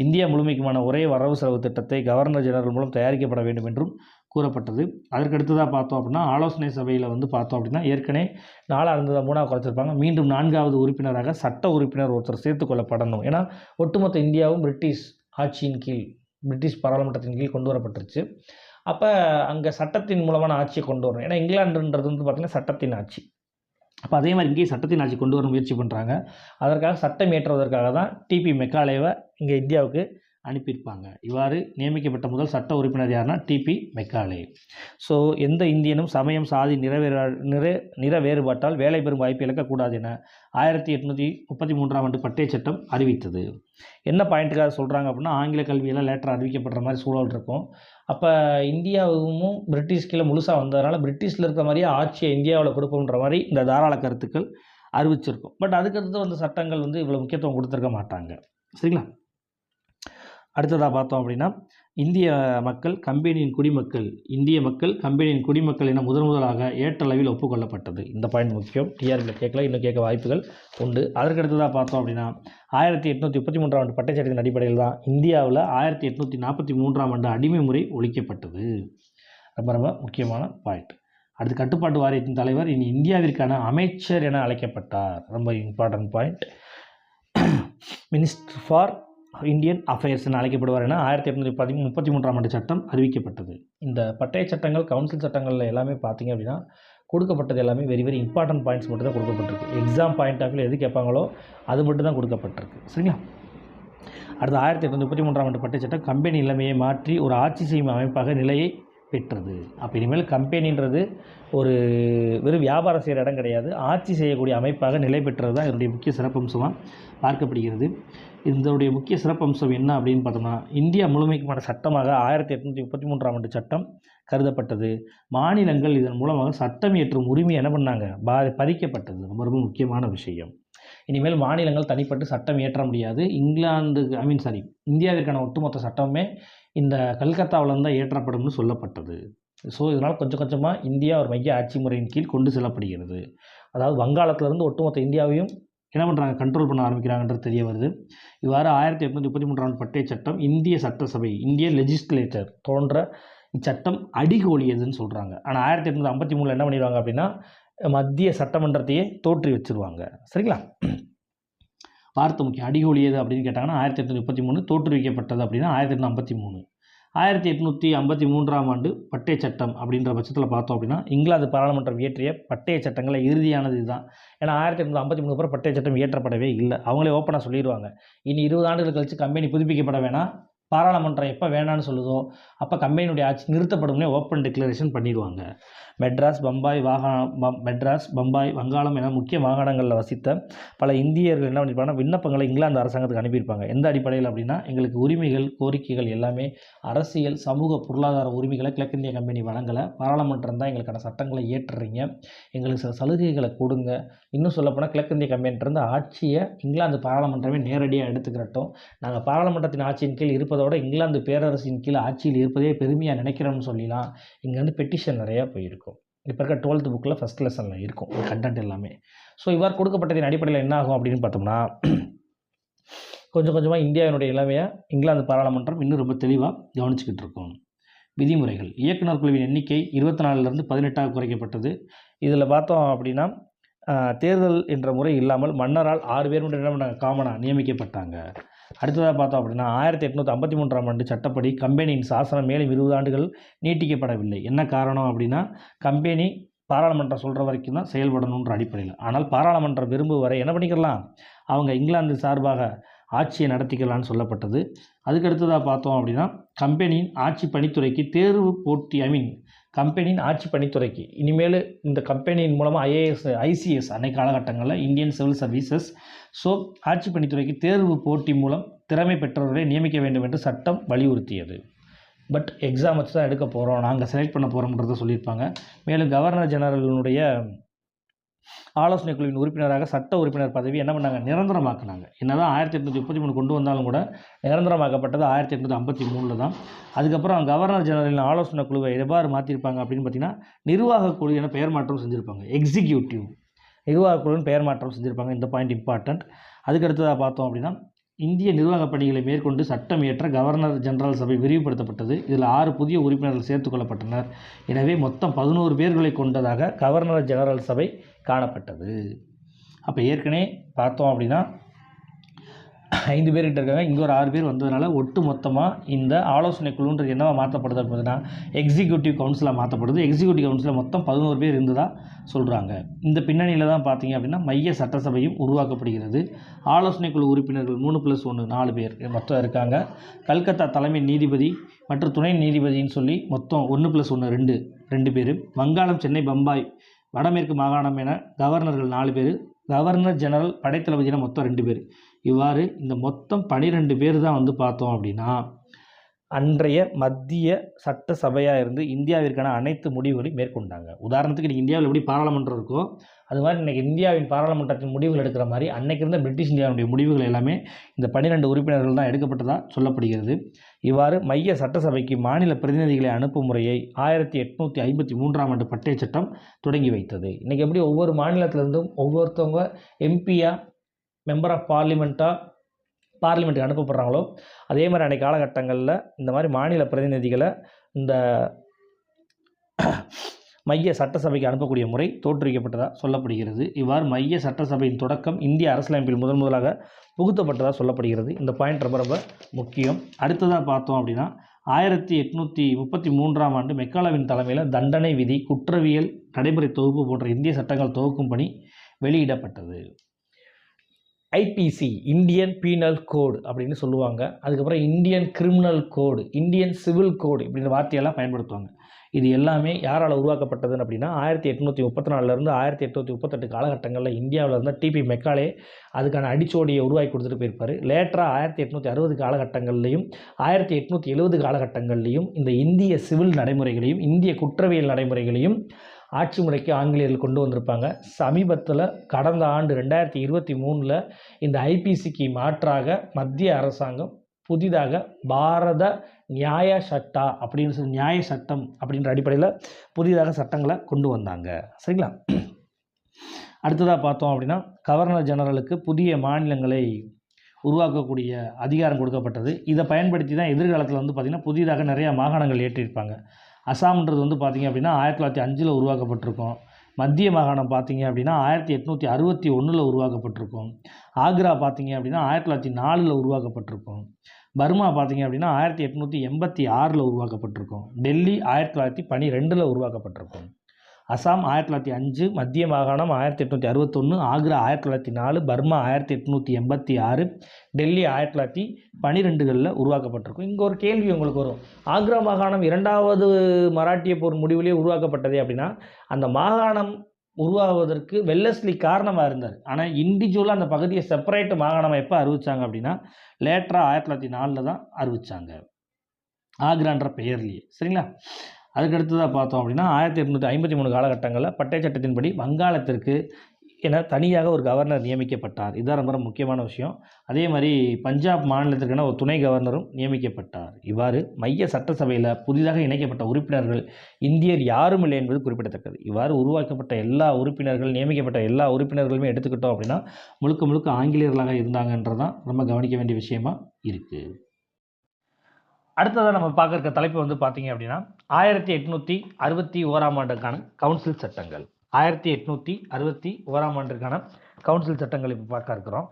A: இந்தியா முழுமைக்குமான ஒரே வரவு செலவு திட்டத்தை கவர்னர் ஜெனரல் மூலம் தயாரிக்கப்பட வேண்டும் என்றும் கூறப்பட்டது. அதற்கடுத்ததாக பார்த்தோம் அப்படின்னா ஆலோசனை சபையில் பார்த்தோம் அப்படின்னா ஏற்கனவே 4 இருந்ததை 3 குறைச்சிருப்பாங்க. மீண்டும் 4வது உறுப்பினராக சட்ட உறுப்பினர் ஒருத்தர் சேர்த்துக்கொள்ளப்படணும். ஏன்னா ஒட்டுமொத்த இந்தியாவும் பிரிட்டிஷ் ஆட்சியின் கீழ், பிரிட்டிஷ் பாராளுமன்றத்தின் கீழ் கொண்டு வரப்பட்டுருச்சு. அப்போ அங்கே சட்டத்தின் மூலமான ஆட்சியை கொண்டு வரணும். ஏன்னா இங்கிலாண்டுன்றது பார்த்திங்கன்னா சட்டத்தின் ஆட்சி. அப்போ அதே மாதிரி இங்கேயும் சட்டத்தின் ஆட்சி கொண்டு வர முயற்சி பண்ணுறாங்க. அதற்காக சட்டம் இயற்றுவதற்காக தான் டிபி மெக்காலேவை இங்கே இந்தியாவுக்கு அனுப்பியிருப்பாங்க. இவ்வாறு நியமிக்கப்பட்ட முதல் சட்ட உறுப்பினர் யாருன்னா டிபி மெக்காலே. ஸோ எந்த இந்தியனும் சமயம் சாதி நிற வேறுபாட்டால் வேலை பெறும் வாய்ப்பு இழக்கக்கூடாது என 1833ஆம் ஆண்டு பட்டய சட்டம் அறிவித்தது. என்ன பாயிண்ட்டுக்காக சொல்கிறாங்க அப்படின்னா ஆங்கில கல்வியெல்லாம் லேட்டராக அறிவிக்கப்படுற மாதிரி சூழல் இருக்கும். அப்போ இந்தியாவும் பிரிட்டிஷ் கீழே முழுசாக வந்ததுனால பிரிட்டிஷில் இருக்கிற மாதிரியே ஆட்சியை இந்தியாவில் கொடுப்போன்ற மாதிரி இந்த தாராள கருத்துக்கள் அறிவிச்சிருக்கும். பட் அதுக்கடுத்து வந்து சட்டங்கள் இவ்வளோ முக்கியத்துவம் கொடுத்துருக்க மாட்டாங்க. சரிங்களா? அடுத்ததாக பார்த்தோம் அப்படின்னா இந்திய மக்கள் கம்பெனியின் குடிமக்கள், இந்திய மக்கள் கம்பெனியின் குடிமக்கள் என முதலாக ஏற்றளவில் ஒப்புக்கொள்ளப்பட்டது. இந்த பாயிண்ட் முக்கியம். டிஆர்பியில் கேட்கல, இன்னும் கேட்க வாய்ப்புகள் உண்டு. அதற்கடுத்ததாக பார்த்தோம் அப்படின்னா 1833ஆம் ஆண்டு பட்டய சட்டத்தின் அடிப்படையில் தான் இந்தியாவில் 1843ஆம் ஆண்டு அடிமை முறை ஒழிக்கப்பட்டது. ரொம்ப ரொம்ப முக்கியமான பாயிண்ட். அடுத்து கட்டுப்பாட்டு வாரியத்தின் தலைவர் இனி இந்தியாவிற்கான அமைச்சர் என அழைக்கப்பட்டார். ரொம்ப important point. Minister for Indian affairs என அழைக்கப்படுவார் என 1833ஆம் ஆண்டு சட்டம் அறிவிக்கப்பட்டது. இந்த பட்டய சட்டங்கள் கவுன்சில் சட்டங்களில் எல்லாமே பார்த்தீங்க அப்படின்னா கொடுக்கப்பட்டது எல்லாமே வெரி வெரி இம்பார்ட்டன்ட் பாயிண்ட்ஸ் மட்டும் தான் கொடுக்கப்பட்டிருக்கு. எக்ஸாம் பாயிண்ட் ஆஃப் வியூ எது கேட்பாங்களோ அது மட்டும் தான் கொடுக்கப்பட்டிருக்கு. சரிங்களா? அடுத்து 1833ஆம் ஆண்டு பட்டய சட்டம் கம்பெனி நிலைமையை மாற்றி ஒரு ஆட்சி செய்யும் அமைப்பாக நிலையை பெற்றது. அப்போ இனிமேல் கம்பெனின்றது ஒரு வெறும் வியாபாரம் செய்கிற இடம் கிடையாது, ஆட்சி செய்யக்கூடிய அமைப்பாக நிலை பெற்றது தான் இதனுடைய முக்கிய சிறப்பம்சமாக பார்க்கப்படுகிறது. இதனுடைய முக்கிய சிறப்பம்சம் என்ன அப்படின்னு பார்த்தோம்னா இந்தியா முழுமைக்குமான சட்டமாக 1833ஆம் ஆண்டு சட்டம் கருதப்பட்டது. மாநிலங்கள் இதன் மூலமாக சட்டம் இயற்றும் உரிமை என்ன பண்ணாங்க பறிக்கப்பட்டது. ரொம்ப ரொம்ப முக்கியமான விஷயம். இனிமேல் மாநிலங்கள் தனிப்பட்டு சட்டம் இயற்ற முடியாது. இந்தியாவிற்கான ஒட்டுமொத்த சட்டமே இந்த கல்கத்தாவிலிருந்து தான் இயற்றப்படும்னு சொல்லப்பட்டது. ஸோ இதனால் கொஞ்சம் கொஞ்சமாக இந்தியா ஒரு மைய ஆட்சி முறையின் கீழ் கொண்டு செல்லப்படுகிறது. அதாவது வங்காளத்திலிருந்து ஒட்டுமொத்த இந்தியாவையும் என்ன பண்ணுறாங்க கண்ட்ரோல் பண்ண ஆரம்பிக்கிறாங்கன்றது தெரிய வருது. இவ்வாறு 1833ஆம் ஆண்டு பட்டய சட்டம் இந்திய சட்டசபை, இந்தியன் லெஜிஸ்லேச்சர் தோன்ற இச்சட்டம் அடிகோலியதுன்னு சொல்கிறாங்க. ஆனால் 1853 என்ன பண்ணிடுவாங்க அப்படின்னா மத்திய சட்டமன்றத்தையே தோற்றி வச்சுருவாங்க. சரிங்களா? வார்த்தை முக்கியம். அடிகோலியது அப்படின்னு கேட்டாங்கன்னா 1833 தோற்றுவிக்கப்பட்டது அப்படின்னா 1853. 1853ஆம் ஆண்டு பட்டய சட்டம் அப்படின்ற பட்சத்தில் பார்த்தோம் அப்படின்னா இங்கிலாந்து பாராளுமன்றம் இயற்றிய பட்டய சட்டங்களில் இறுதியானது இதுதான். ஏன்னா 1853 அப்புறம் பட்டய சட்டம் இயற்றப்படவே இல்லை. அவங்களே ஓப்பனாக சொல்லிடுவாங்க இனி 20 ஆண்டுகள் கழித்து கம்பெனி புதுப்பிக்கப்பட வேணாம், பாராளுமன்றம் எப்போ வேணான்னு சொல்லுதோ அப்போ கம்பெனியுடைய ஆட்சி நிறுத்தப்படும்னே ஓப்பன் டிக்ளரேஷன் பண்ணிடுவாங்க. மெட்ராஸ், பம்பாய், வங்காளம் என முக்கிய மாகாணங்களில் வசித்த பல இந்தியர்கள் என்ன பண்ணியிருப்பாங்கன்னா விண்ணப்பங்களை இங்கிலாந்து அரசாங்கத்துக்கு அனுப்பியிருப்பாங்க. எந்த அடிப்படையில் அப்படின்னா எங்களுக்கு உரிமைகள் கோரிக்கைகள் எல்லாமே அரசியல் சமூக பொருளாதார உரிமைகளை கிழக்கிந்திய கம்பெனி வழங்கலை, பாராளுமன்றம் தான் எங்களுக்கான சட்டங்களை இயற்றுறீங்க, எங்களுக்கு சில சலுகைகளை கொடுங்க, இன்னும் சொல்லப்போனால் கிழக்கிந்திய கம்பெனிட்டிருந்து ஆட்சியை இங்கிலாந்து பாராளுமன்றமே நேரடியாக எடுத்துக்கிறட்டும், நாங்கள் பாராளுமன்றத்தின் ஆட்சியின் கீழ் இருப்பதோட இங்கிலாந்து பேரரசின் கீழ் ஆட்சியில் இருப்பதே பெருமையாக நினைக்கிறோம்னு சொல்லலாம். இங்கே பெட்டிஷன் நிறையா போயிருக்கும். இப்போ இருக்க 12th புக்கில் ஃபஸ்ட் லெசனில் இருக்கும் கண்டென்ட் எல்லாமே. ஸோ இவ்வாறு கொடுக்கப்பட்டதின் அடிப்படையில் என்ன ஆகும் அப்படின்னு பார்த்தோம்னா கொஞ்சம் கொஞ்சமாக இந்தியாவினுடைய நிலைமையை இங்கிலாந்து பாராளுமன்றம் இன்னும் ரொம்ப தெளிவாக கவனிச்சுக்கிட்டு இருக்கும். விதிமுறைகள். இயக்குனர் குழுவின் எண்ணிக்கை 24லேருந்து 18ஆக குறைக்கப்பட்டது. இதில் பார்த்தோம் அப்படின்னா தேர்தல் என்ற முறை இல்லாமல் மன்னரால் 6 பேர் மட்டும் என்ன காமனாக நியமிக்கப்பட்டாங்க. அடுத்ததாக பார்த்தோம் அப்படின்னா 1853ஆம் ஆண்டு சட்டப்படி கம்பெனியின் சாசனம் மேலும் 20 ஆண்டுகள் நீட்டிக்கப்படவில்லை. என்ன காரணம் அப்படின்னா கம்பெனி பாராளுமன்றம் சொல்கிற வரைக்கும் தான் செயல்படணுன்ற அடிப்படையில். ஆனால் பாராளுமன்றம் விரும்பும் வரை என்ன பண்ணிக்கலாம், அவங்க இங்கிலாந்து சார்பாக ஆட்சியை நடத்திக்கலான்னு சொல்லப்பட்டது. அதுக்கடுத்ததாக பார்த்தோம் அப்படின்னா கம்பெனியின் ஆட்சி பணித்துறைக்கு தேர்வு போட்டி கம்பெனியின் ஆட்சி பணித்துறைக்கு இனிமேல் இந்த கம்பெனியின் மூலமாக IAS ICS அன்னைக்கு காலகட்டங்களில் இந்தியன் சிவில் சர்வீசஸ். ஸோ ஆட்சி பணித்துறைக்கு தேர்வு போட்டி மூலம் திறமை பெற்றவர்களை நியமிக்க வேண்டும் என்று சட்டம் வலியுறுத்தியது. பட் எக்ஸாம் வச்சு தான் எடுக்க போகிறோம், நாங்கள் செலக்ட் பண்ண போகிறோம்ன்றத சொல்லியிருப்பாங்க. மேலும் கவர்னர் ஜெனரலினுடைய ஆலோசனை குழுவின் உறுப்பினராக சட்ட உறுப்பினர் பதவி என்ன பண்ணாங்க, நிரந்தரமாக்குனாங்க. என்னதான் 1833 கொண்டு வந்தாலும் கூட நிரந்தரமாக்கப்பட்டது 1853 தான். அதுக்கப்புறம் கவர்னர் ஜெனரலின் ஆலோசனை குழுவை எவ்வாறு மாற்றிருப்பாங்க அப்படின்னு பார்த்தீங்கன்னா, நிர்வாக குழு என பெயர் மாற்றம் செஞ்சுருப்பாங்க. எக்ஸிக்யூட்டிவ் நிர்வாக குழுவின் பெயர் மாற்றம் செஞ்சுருப்பாங்க. இந்த பாயிண்ட் இம்பார்ட்டன்ட். அதுக்கடுத்ததாக பார்த்தோம் அப்படின்னா, இந்திய நிர்வாக பணிகளை மேற்கொண்டு சட்டம் இயற்ற கவர்னர் ஜெனரல் சபை விரிவுபடுத்தப்பட்டது. இதில் 6 புதிய உறுப்பினர்கள் சேர்த்துக் கொள்ளப்பட்டனர். எனவே மொத்தம் 11 பேர்களை கொண்டதாக கவர்னர் ஜெனரல் சபை காணப்பட்டது. அப்போ ஏற்கனவே பார்த்தோம் அப்படின்னா 5 பேர்கிட்ட இருக்காங்க, இங்கே ஒரு 6 பேர் வந்ததுனால ஒட்டு மொத்தமாக இந்த ஆலோசனை குழுன்றது என்னவா மாற்றப்படுது அப்படின்னா எக்ஸிக்யூட்டிவ் கவுன்சிலாக மாற்றப்படுது. எக்ஸிக்யூட்டிவ் கவுன்சிலில் மொத்தம் 11 பேர் இருந்ததாக சொல்கிறாங்க. இந்த பின்னணியில் தான் பார்த்தீங்க அப்படின்னா மைய சட்டசபையும் உருவாக்கப்படுகிறது. ஆலோசனை குழு உறுப்பினர்கள் 3+1 4 பேர் மொத்தம் இருக்காங்க. கல்கத்தா தலைமை நீதிபதி மற்றும் துணை நீதிபதின்னு சொல்லி மொத்தம் 1+1 2 பேர். வங்காளம், சென்னை, பம்பாய், வடமேற்கு மாகாணம் என கவர்னர்கள் 4 பேர். கவர்னர் ஜெனரல் படைத்தளபதினா மொத்தம் 2 பேர். இவ்வாறு இந்த மொத்தம் 12 பேர் தான் வந்து பார்த்தோம் அப்படின்னா அன்றைய மத்திய சட்டசபையாக இருந்து இந்தியாவிற்கான அனைத்து முடிவுகளையும் மேற்கொண்டாங்க. உதாரணத்துக்கு இன்றைக்கி இந்தியாவில் எப்படி பாராளுமன்றம் இருக்கோ அது மாதிரி இன்றைக்கி இந்தியாவின் பாராளுமன்றத்தின் முடிவுகள் எடுக்கிற மாதிரி அன்றைக்கி இருந்த பிரிட்டிஷ் இந்தியாவுடைய முடிவுகள் எல்லாமே இந்த 12 உறுப்பினர்கள் தான் எடுக்கப்பட்டதாக சொல்லப்படுகிறது. இவ்வாறு மைய சட்டசபைக்கு மாநில பிரதிநிதிகளை அனுப்பும் முறையை 1853ஆம் ஆண்டு பட்டய சட்டம் தொடங்கி வைத்தது. இன்றைக்கி எப்படி ஒவ்வொரு மாநிலத்திலிருந்தும் ஒவ்வொருத்தவங்க எம்பியா மெம்பர் ஆஃப் பார்லிமெண்ட்டுக்கு அனுப்பப்படுறாங்களோ அதே மாதிரி அன்றைக்கு காலகட்டங்களில் இந்த மாதிரி மாநில பிரதிநிதிகளை இந்த மைய சட்டசபைக்கு அனுப்பக்கூடிய முறை தோற்றுவிக்கப்பட்டதாக சொல்லப்படுகிறது. இவ்வாறு மைய சட்டசபையின் தொடக்கம் இந்திய அரசியலமைப்பில் முதலாக புகுத்தப்பட்டதாக சொல்லப்படுகிறது. இந்த பாயிண்ட் ரொம்ப ரொம்ப முக்கியம். அடுத்ததாக பார்த்தோம் அப்படின்னா 1833ஆம் ஆண்டு மெக்காலாவின் தலைமையில் தண்டனை விதி, குற்றவியல் நடைமுறை தொகுப்பு போன்ற இந்திய சட்டங்கள் தொகுக்கும் பணி வெளியிடப்பட்டது. ஐபிசி இந்தியன் பீனல் கோடு அப்படின்னு சொல்லுவாங்க. அதுக்கப்புறம் இந்தியன் கிரிமினல் கோடு, இந்தியன் சிவில் கோடு இப்படின்ற வார்த்தையெல்லாம் பயன்படுத்துவாங்க. இது எல்லாமே யாரால் உருவாக்கப்பட்டதுன்னு அப்படின்னா 1834 1838 காலகட்டங்களில் இந்தியாவில் இருந்த டிபி மெக்காலே அதுக்கான அடிச்சோடியை உருவாக்கி கொடுத்துட்டு போயிருப்பார். லேட்டராக 1860 காலகட்டங்கள்லையும் 1870 காலகட்டங்கள்லையும் இந்த இந்திய சிவில் நடைமுறைகளையும் இந்திய குற்றவியல் நடைமுறைகளையும் ஆட்சி முறைக்கு ஆங்கிலேயர்கள் கொண்டு வந்திருப்பாங்க. சமீபத்தில் கடந்த ஆண்டு 2023 இந்த ஐபிசிக்கு மாற்றாக மத்திய அரசாங்கம் புதிதாக பாரத நியாய சட்டா அப்படின்னு சொல்லி நியாய சட்டம் அப்படின்ற அடிப்படையில் புதிதாக சட்டங்களை கொண்டு வந்தாங்க. சரிங்களா? அடுத்ததாக பார்த்தோம் அப்படின்னா கவர்னர் ஜெனரலுக்கு புதிய மாநிலங்களை உருவாக்கக்கூடிய அதிகாரம் கொடுக்கப்பட்டது. இதை பயன்படுத்தி தான் எதிர்காலத்தில் வந்து பார்த்திங்கன்னா புதிதாக நிறையா மாகாணங்கள் ஏற்றிருப்பாங்க. அசாம்ன்றது வந்து பார்த்திங்க அப்படின்னா 1905 உருவாக்கப்பட்டிருக்கும். மத்திய மாகாணம் பார்த்திங்க அப்படின்னா 1861 உருவாக்கப்பட்டிருக்கும். ஆக்ரா பார்த்திங்க அப்படின்னா 1904 உருவாக்கப்பட்டிருக்கும். பர்மா பார்த்திங்க அப்படின்னா 1886 உருவாக்கப்பட்டிருக்கும். டெல்லி 1912 உருவாக்கப்பட்டிருக்கும். அசாம் 1905, மத்திய மாகாணம் 1861, ஆக்ரா 1904, பர்மா 1886, டெல்லி 1912 உருவாக்கப்பட்டிருக்கும். இங்கே ஒரு கேள்வி உங்களுக்கு வரும், ஆக்ரா மாகாணம் 2வது மராட்டிய போர் முடிவிலே உருவாக்கப்பட்டதே அப்படின்னா அந்த மாகாணம் உருவாவதற்கு வெல்லஸ்லி காரணமாக இருந்தார். ஆனால் இண்டிவிஜுவலாக அந்த பகுதியை செப்பரேட் மாகாணமாக எப்போ அறிவித்தாங்க அப்படின்னா லேட்டராக 1904 தான் அறிவித்தாங்க, ஆக்ரான்ற பெயர்லேயே. சரிங்களா? அதுக்கடுத்ததாக பார்த்தோம் அப்படின்னா 1853 காலகட்டங்களில் பட்டய சட்டத்தின்படி வங்காளத்திற்கு என தனியாக ஒரு கவர்னர் நியமிக்கப்பட்டார். இதுதான் ரொம்ப முக்கியமான விஷயம். அதே மாதிரி பஞ்சாப் மாநிலத்திற்கான ஒரு துணை கவர்னரும் நியமிக்கப்பட்டார். இவ்வாறு மைய சட்டசபையில் புதிதாக இணைக்கப்பட்ட உறுப்பினர்கள் இந்தியர் யாரும் இல்லை என்பது குறிப்பிடத்தக்கது. இவ்வாறு உருவாக்கப்பட்ட எல்லா உறுப்பினர்கள் நியமிக்கப்பட்ட எல்லா உறுப்பினர்களுமே எடுத்துக்கிட்டோம் அப்படின்னா முழுக்க ஆங்கிலேயர்களாக இருந்தாங்கன்றதான் ரொம்ப கவனிக்க வேண்டிய விஷயமா இருக்குது. அடுத்ததாக நம்ம பார்க்குற தலைப்பு வந்து பார்த்தீங்க அப்படின்னா 1861ஆம் ஆண்டுக்கான கவுன்சில் சட்டங்கள். 1861ஆம் ஆண்டுக்கான கவுன்சில் சட்டங்கள் இப்போ பார்க்க இருக்கிறோம்.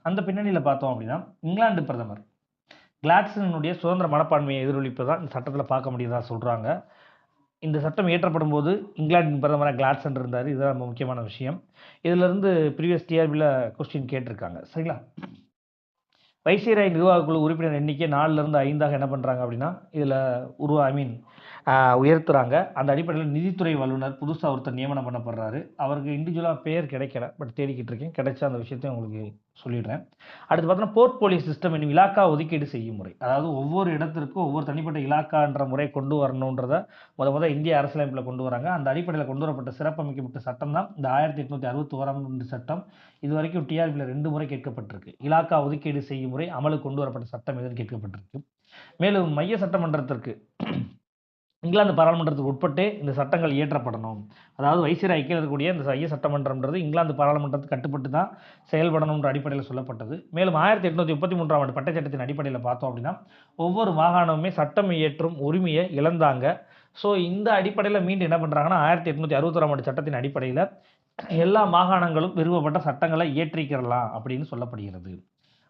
A: அந்த பின்னணியில் பார்த்தோம் அப்படின்னா இங்கிலாந்து பிரதமர் கிளாட்சனுடைய சுதந்திர மனப்பான்மையை எதிரொலிப்பு தான் இந்த சட்டத்தில் பார்க்க முடியுதா சொல்கிறாங்க. இந்த சட்டம் இயற்றப்படும் போது இங்கிலாந்தின் பிரதமராக கிளாட்சன் இருந்தார். இதுதான் ரொம்ப முக்கியமான விஷயம். இதிலிருந்து ப்ரீவியஸ் டிஆர்பியில் கொஸ்டின் கேட்டிருக்காங்க. சரிங்களா? வைசிராய் நிர்வாக குழு உறுப்பினர் எண்ணிக்கை 4லிருந்து 5 என்ன பண்ணுறாங்க அப்படின்னா இதில் உயர்த்துறாங்க. அந்த அடிப்படையில் நிதித்துறை வல்லுநர் புதுசா ஒருத்தர் நியமனம் பண்ணப்படுறாரு. அவருக்கு இண்டிவிஜுவலா பெயர் கிடைக்கல. பட் தேடிக்கிட்டு இருக்கேன். கிடைச்சா அந்த விஷயத்தையும் உங்களுக்கு சொல்லிடுறேன். அடுத்து பார்த்தோம்னா போர்ட்ஃபோலியோ சிஸ்டம் என்னும் இலாக்கா ஒதுக்கீடு செய்யும் முறை. அதாவது ஒவ்வொரு இடத்திற்கும் ஒவ்வொரு தனிப்பட்ட இலாக்கான்ற முறை கொண்டு வரணுன்றத முத இந்திய அரசியலமைப்பில் கொண்டு வராங்க. அந்த அடிப்படையில் கொண்டு வரப்பட்ட சிறப்பமைக்கப்பட்ட சட்டம் தான் இந்த 1861 சட்டம். இது வரைக்கும் டிஆர்பியில் 2 முறை கேட்கப்பட்டிருக்கு. இலாக்கா ஒதுக்கீடு செய்யும் முறை அமலுக்கு கொண்டு வரப்பட்ட சட்டம் எதுன்னு கேட்கப்பட்டிருக்கு. மேலும் மைய சட்டமன்றத்திற்கு இங்கிலாந்து பாராளுமன்றத்துக்கு உட்பட்டே இந்த சட்டங்கள் இயற்றப்படணும். அதாவது வைசிராய் கீழ இருக்கக்கூடிய இந்த மைய சட்டமன்றம்ன்றது இங்கிலாந்து பாராளுமன்றத்துக்கு கட்டுப்பட்டு தான் செயல்படணுன்ற அடிப்படையில் சொல்லப்பட்டது. மேலும் 1833 ஆண்டு பட்டை சட்டத்தின் அடிப்படையில் பார்த்தோம் அப்படின்னா ஒவ்வொரு மாகாணமுமே சட்டம் இயற்றும் உரிமையை இழந்தாங்க. ஸோ இந்த அடிப்படையில் மீண்டும் என்ன பண்ணுறாங்கன்னா 1861 ஆண்டு சட்டத்தின் அடிப்படையில் எல்லா மாகாணங்களும் விரும்பப்பட்ட சட்டங்களை இயற்றிக்கிறலாம் அப்படின்னு சொல்லப்படுகிறது.